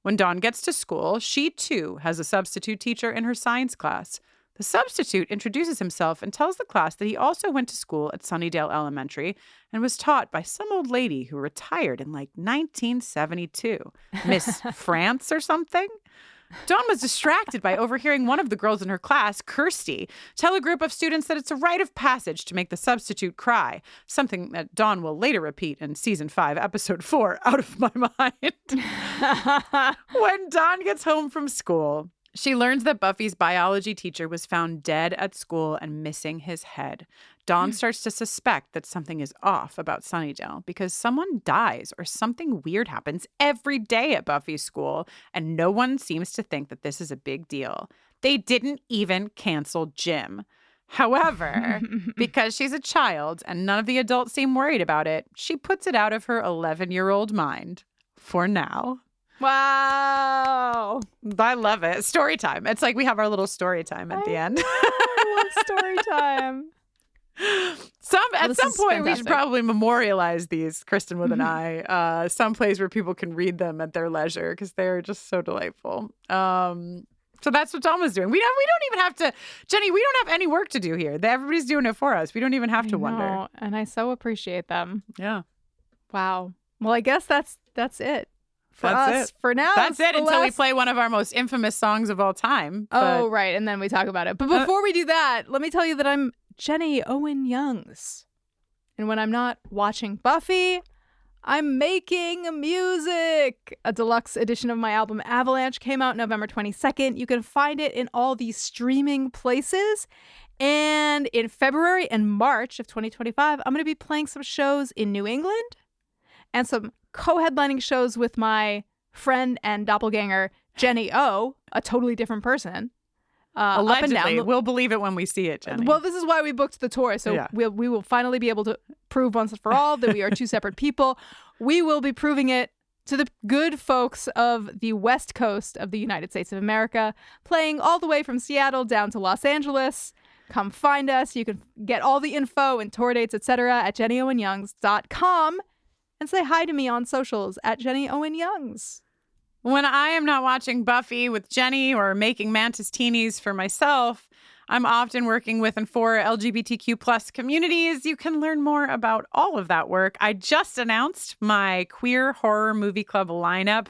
When Dawn gets to school, she too has a substitute teacher in her science class. The substitute introduces himself and tells the class that he also went to school at Sunnydale Elementary and was taught by some old lady who retired in like 1972. Miss France or something? Dawn was distracted by overhearing one of the girls in her class, Kirsty, tell a group of students that it's a rite of passage to make the substitute cry, something that Dawn will later repeat in Season 5, Episode 4, Out of My Mind. When Dawn gets home from school, she learns that Buffy's biology teacher was found dead at school and missing his head. Dawn starts to suspect that something is off about Sunnydale because someone dies or something weird happens every day at Buffy's school, and no one seems to think that this is a big deal. They didn't even cancel gym. However, because she's a child and none of the adults seem worried about it, she puts it out of her 11-year-old mind for now. Wow. I love it. Story time. It's like we have our little story time at the end. I love story time. At some point, we should probably memorialize these, Kristin with an I, someplace where people can read them at their leisure because they're just so delightful. So that's what Dawn was doing. We don't even have to, Jenny, we don't have any work to do here. Everybody's doing it for us. We don't even have to wonder. And I so appreciate them. Yeah. Wow. Well, I guess that's it. That's it. For now. That's it until we play one of our most infamous songs of all time. Oh, right. And then we talk about it. But before we do that, let me tell you that I'm Jenny Owen Youngs. And when I'm not watching Buffy, I'm making music. A deluxe edition of my album Avalanche came out November 22nd. You can find it in all these streaming places. And in February and March of 2025, I'm going to be playing some shows in New England and some co-headlining shows with my friend and doppelganger, Jenny O, a totally different person. Allegedly. Up and down. We'll believe it when we see it, Jenny. Well, this is why we booked the tour. So we will finally be able to prove once and for all that we are two separate people. We will be proving it to the good folks of the West Coast of the United States of America, playing all the way from Seattle down to Los Angeles. Come find us. You can get all the info and tour dates, etc. at jennyowenyoungs.com. And say hi to me on socials at Jenny Owen Youngs. When I am not watching Buffy with Jenny or making Mantis Teenies for myself, I'm often working with and for LGBTQ plus communities. You can learn more about all of that work. I just announced my queer horror movie club lineup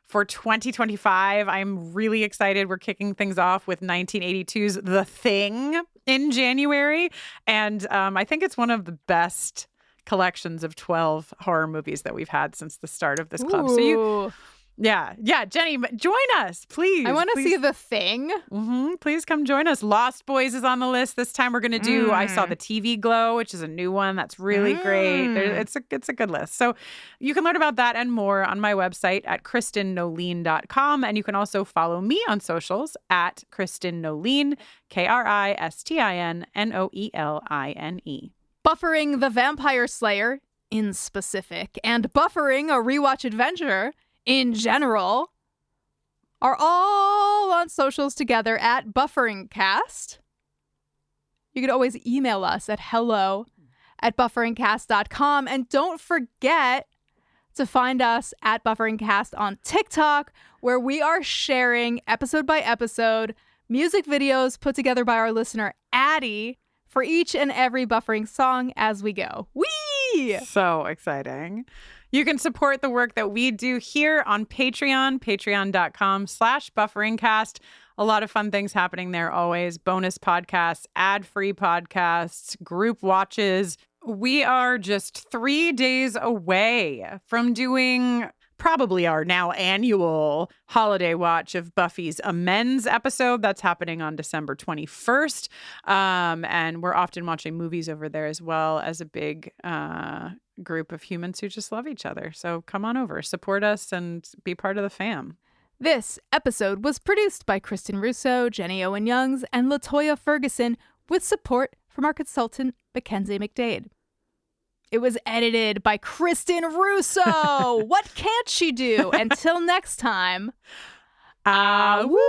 for 2025. I'm really excited. We're kicking things off with 1982's The Thing in January. And I think it's one of the best collections of 12 horror movies that we've had since the start of this club. Ooh. So Jenny, join us, please. I want to see The Thing. Please come join us. Lost Boys is on the list. This time we're going to do I Saw the TV Glow, which is a new one that's really great. It's a good list. So you can learn about that and more on my website at KristinNoline.com. And you can also follow me on socials at Kristin Noline, KristinNoeline. Buffering the Vampire Slayer in specific and buffering a Rewatch Adventure in general are all on socials together at BufferingCast. You could always email us at hello@bufferingcast.com. And don't forget to find us at BufferingCast on TikTok, where we are sharing episode by episode music videos put together by our listener Addie for each and every Buffering song as we go. Whee! So exciting. You can support the work that we do here on Patreon, patreon.com/BufferingCast. A lot of fun things happening there always. Bonus podcasts, ad-free podcasts, group watches. We are just 3 days away from doing probably our now annual holiday watch of Buffy's Amends episode. That's happening on December 21st. And we're often watching movies over there as well as a big group of humans who just love each other. So come on over, support us, and be part of the fam. This episode was produced by Kristin Russo, Jenny Owen Youngs, and LaToya Ferguson with support from our consultant, Mackenzie McDade. It was edited by Kristin Russo. What can't she do? Until next time, woo!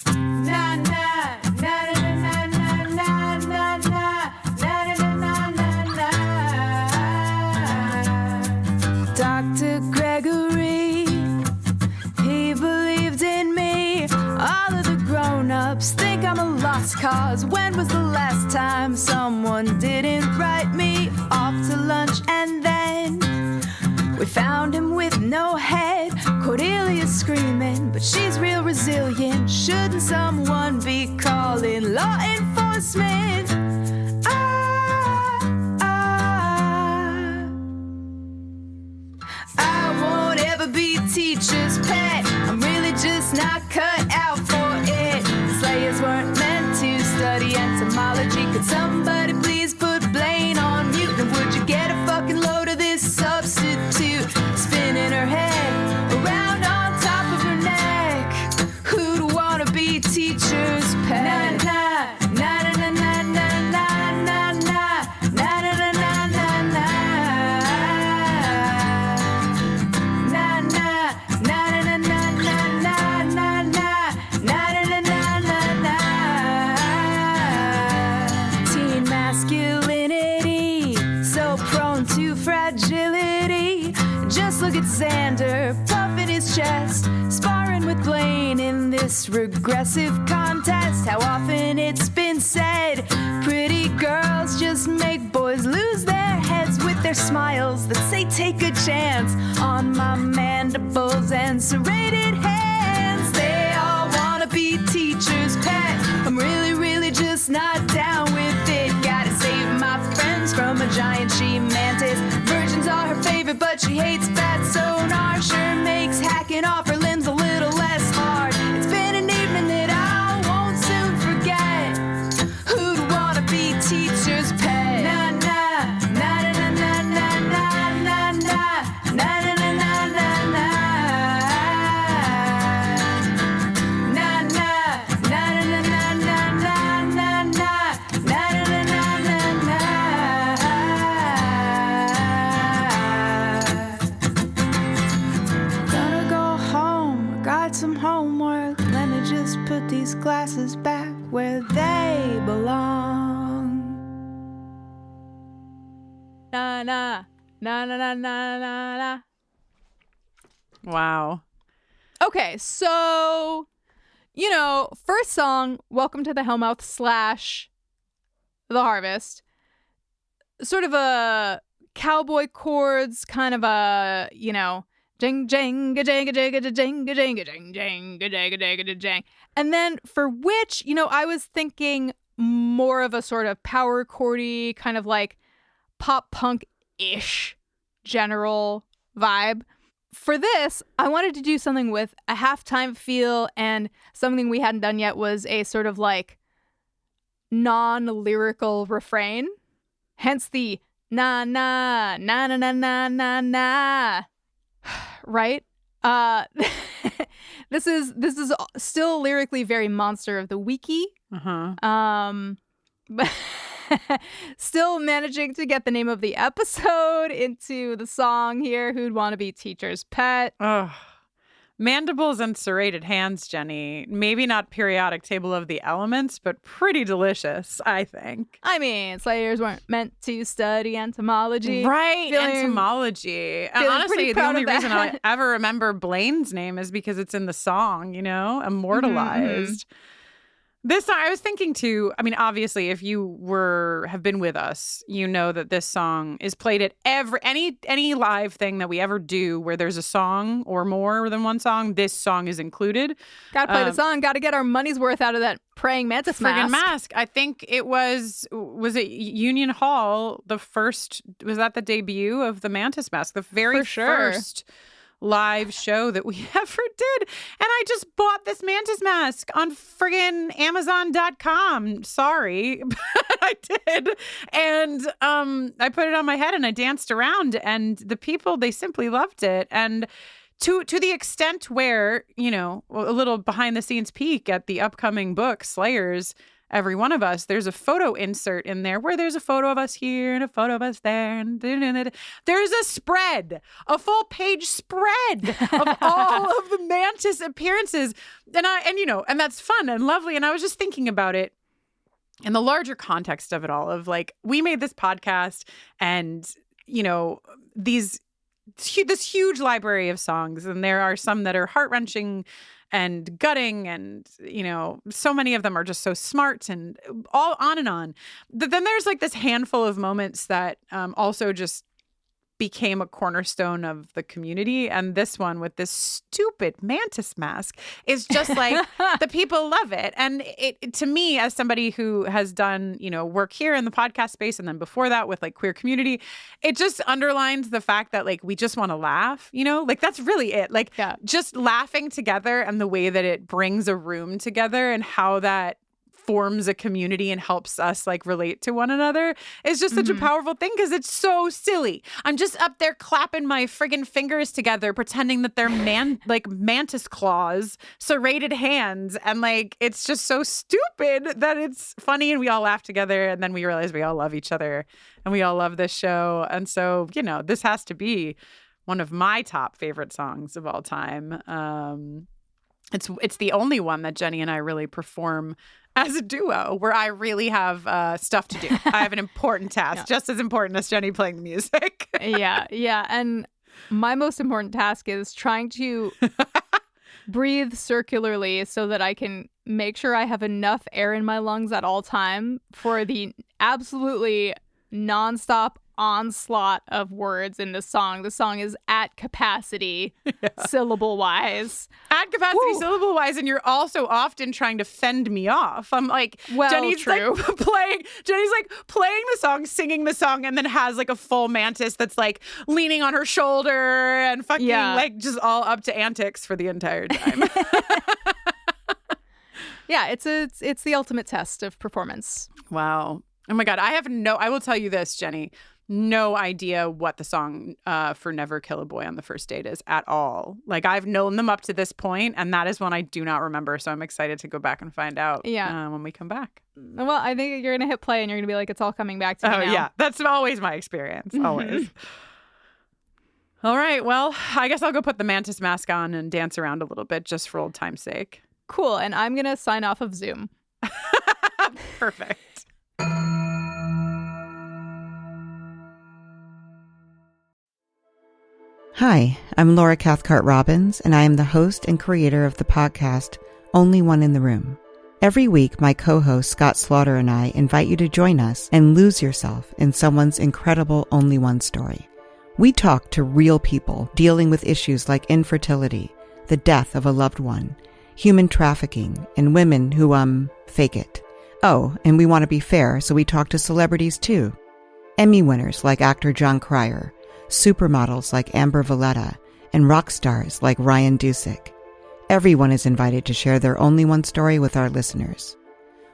Na na na na na na na na na na na na. Dr. Gregory, he believed in me. All of the grown-ups think I'm a lost cause. When was the last time someone didn't write me off to lunch? And then we found him with no head, Cordelia's screaming, but she's real resilient. Shouldn't someone be calling law enforcement? I won't ever be teacher's pet. I'm really just not cut out for it. Slayers weren't meant to study entomology. Could somebody please put Blaine on mute? And would you get a fucking load of this substitute? Spinning her head around on top of her neck. Who'd wanna be teacher's pet? Na na na na na na na na na na na na na na. Na na na na na na na na na na na na na. Teen masculinity, so prone to fragility. Just look at Xander puffing his chest, sparring with Blaine in this regressive contest. How often it's been said, pretty girls just make boys lose their heads with their smiles that say take a chance on my mandibles and serrated hands. They all wanna be teacher's pet. I'm really, really just not down with it. Gotta save my friends from a giant She-Mantis. Virgins are her favorite, but she hates fat sonar. Sure makes hacking off her limbs a little less hard. It's been an evening that I won't soon forget. Who'd wanna be teacher's pet? Na na na na na na na na na na na na na na na. Na na na na na na na na na na na na na na. Gotta go home, got some homework. Let me just put these glasses back where they belong. Na na na na na na na na. Wow. Okay, so, first song, Welcome to the Hellmouth / The Harvest. Sort of a cowboy chords, kind of a, jing jing ga jing ga jing ga jing ga jing ga jing jing ga jing ga jing ga jing. And then for which, I was thinking more of a sort of power chordy, kind of like pop punk-ish general vibe. For this, I wanted to do something with a halftime feel, and something we hadn't done yet was a sort of like non-lyrical refrain. Hence the na na na na na na na na. Right? This is still lyrically very Monster of the Weeky. But still managing to get the name of the episode into the song here. Who'd want to be teacher's pet? Oh, Mandibles and serrated hands, Jenny. Maybe not periodic table of the elements, but pretty delicious, I think. I mean, Slayers weren't meant to study entomology. Right, entomology. And honestly, the only reason I ever remember Blaine's name is because it's in the song, immortalized. This song, I was thinking too, I mean, obviously, if you have been with us, you know that this song is played at any live thing that we ever do where there's a song or more than one song, this song is included. Gotta play the song, gotta get our money's worth out of that praying mantis mask. I think it was it Union Hall, was that the debut of the mantis mask? The very first live show that we ever did. And I just bought this mantis mask on friggin' Amazon.com. Sorry, but I did. And I put it on my head and I danced around, and the people, they simply loved it. And to the extent where, a little behind the scenes peek at the upcoming book, Slayers, Every One of Us, there's a photo insert in there where there's a photo of us here and a photo of us there. And there's a full page spread of all of the mantis appearances. And that's fun and lovely. And I was just thinking about it in the larger context of it all, of like, we made this podcast and, this huge library of songs. And there are some that are heart-wrenching and gutting, and so many of them are just so smart, and all on and on. But then there's like this handful of moments that also just became a cornerstone of the community, and this one with this stupid mantis mask is just like the people love it. And it to me, as somebody who has done work here in the podcast space, and then before that with like queer community, it just underlines the fact that like we just want to laugh, like that's really it. Like just laughing together, and the way that it brings a room together and how that forms a community and helps us like relate to one another is just such a powerful thing, because it's so silly. I'm just up there clapping my friggin' fingers together, pretending that they're mantis claws, serrated hands, and like it's just so stupid that it's funny, and we all laugh together, and then we realize we all love each other and we all love this show. And so, this has to be one of my top favorite songs of all time. It's the only one that Jenny and I really perform as a duo, where I really have stuff to do. I have an important task, just as important as Jenny playing the music. Yeah. And my most important task is trying to breathe circularly so that I can make sure I have enough air in my lungs at all time for the absolutely nonstop onslaught of words in the song. The song is at capacity, syllable-wise. At capacity, syllable-wise, and you're also often trying to fend me off. I'm like, Jenny's like playing the song, singing the song, and then has like a full mantis that's like leaning on her shoulder and fucking like just all up to antics for the entire time. Yeah, it's the ultimate test of performance. Wow. Oh my God. I will tell you this, Jenny. No idea what the song for Never Kill a Boy on the First Date is at all. Like, I've known them up to this point, and that is one I do not remember. So I'm excited to go back and find out when we come back. Well, I think you're going to hit play and you're going to be like, it's all coming back to me now. Yeah. That's always my experience. Always. All right. Well, I guess I'll go put the mantis mask on and dance around a little bit just for old time's sake. Cool. And I'm going to sign off of Zoom. Perfect. Hi, I'm Laura Cathcart-Robbins, and I am the host and creator of the podcast Only One in the Room. Every week, my co-host Scott Slaughter and I invite you to join us and lose yourself in someone's incredible Only One story. We talk to real people dealing with issues like infertility, the death of a loved one, human trafficking, and women who, fake it. Oh, and we want to be fair, so we talk to celebrities too. Emmy winners like actor John Cryer, supermodels like Amber Valletta, and rock stars like Ryan Dusick. Everyone is invited to share their Only One story with our listeners.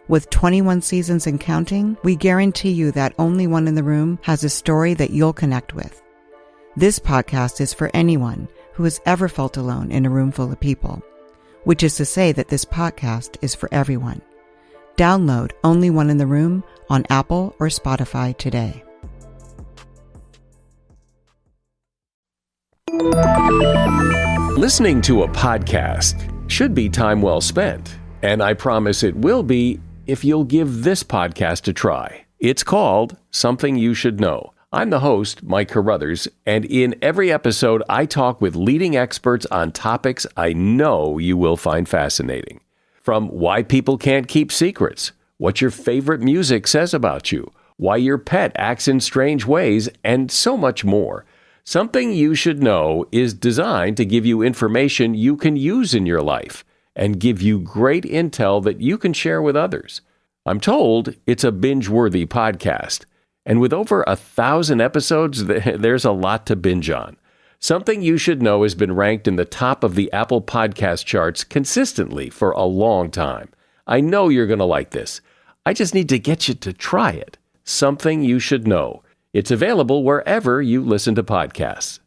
With 21 seasons and counting, we guarantee you that Only One in the Room has a story that you'll connect with. This podcast is for anyone who has ever felt alone in a room full of people, which is to say that this podcast is for everyone. Download Only One in the Room on Apple or Spotify today. Listening to a podcast should be time well spent, and I promise it will be if you'll give this podcast a try. It's called Something You Should Know. I'm the host, Mike Carruthers, and in every episode, I talk with leading experts on topics I know you will find fascinating. From why people can't keep secrets, what your favorite music says about you, why your pet acts in strange ways, and so much more. Something You Should Know is designed to give you information you can use in your life and give you great intel that you can share with others. I'm told it's a binge-worthy podcast, and with over 1,000 episodes, there's a lot to binge on. Something You Should Know has been ranked in the top of the Apple Podcast charts consistently for a long time. I know you're going to like this. I just need to get you to try it. Something You Should Know. It's available wherever you listen to podcasts.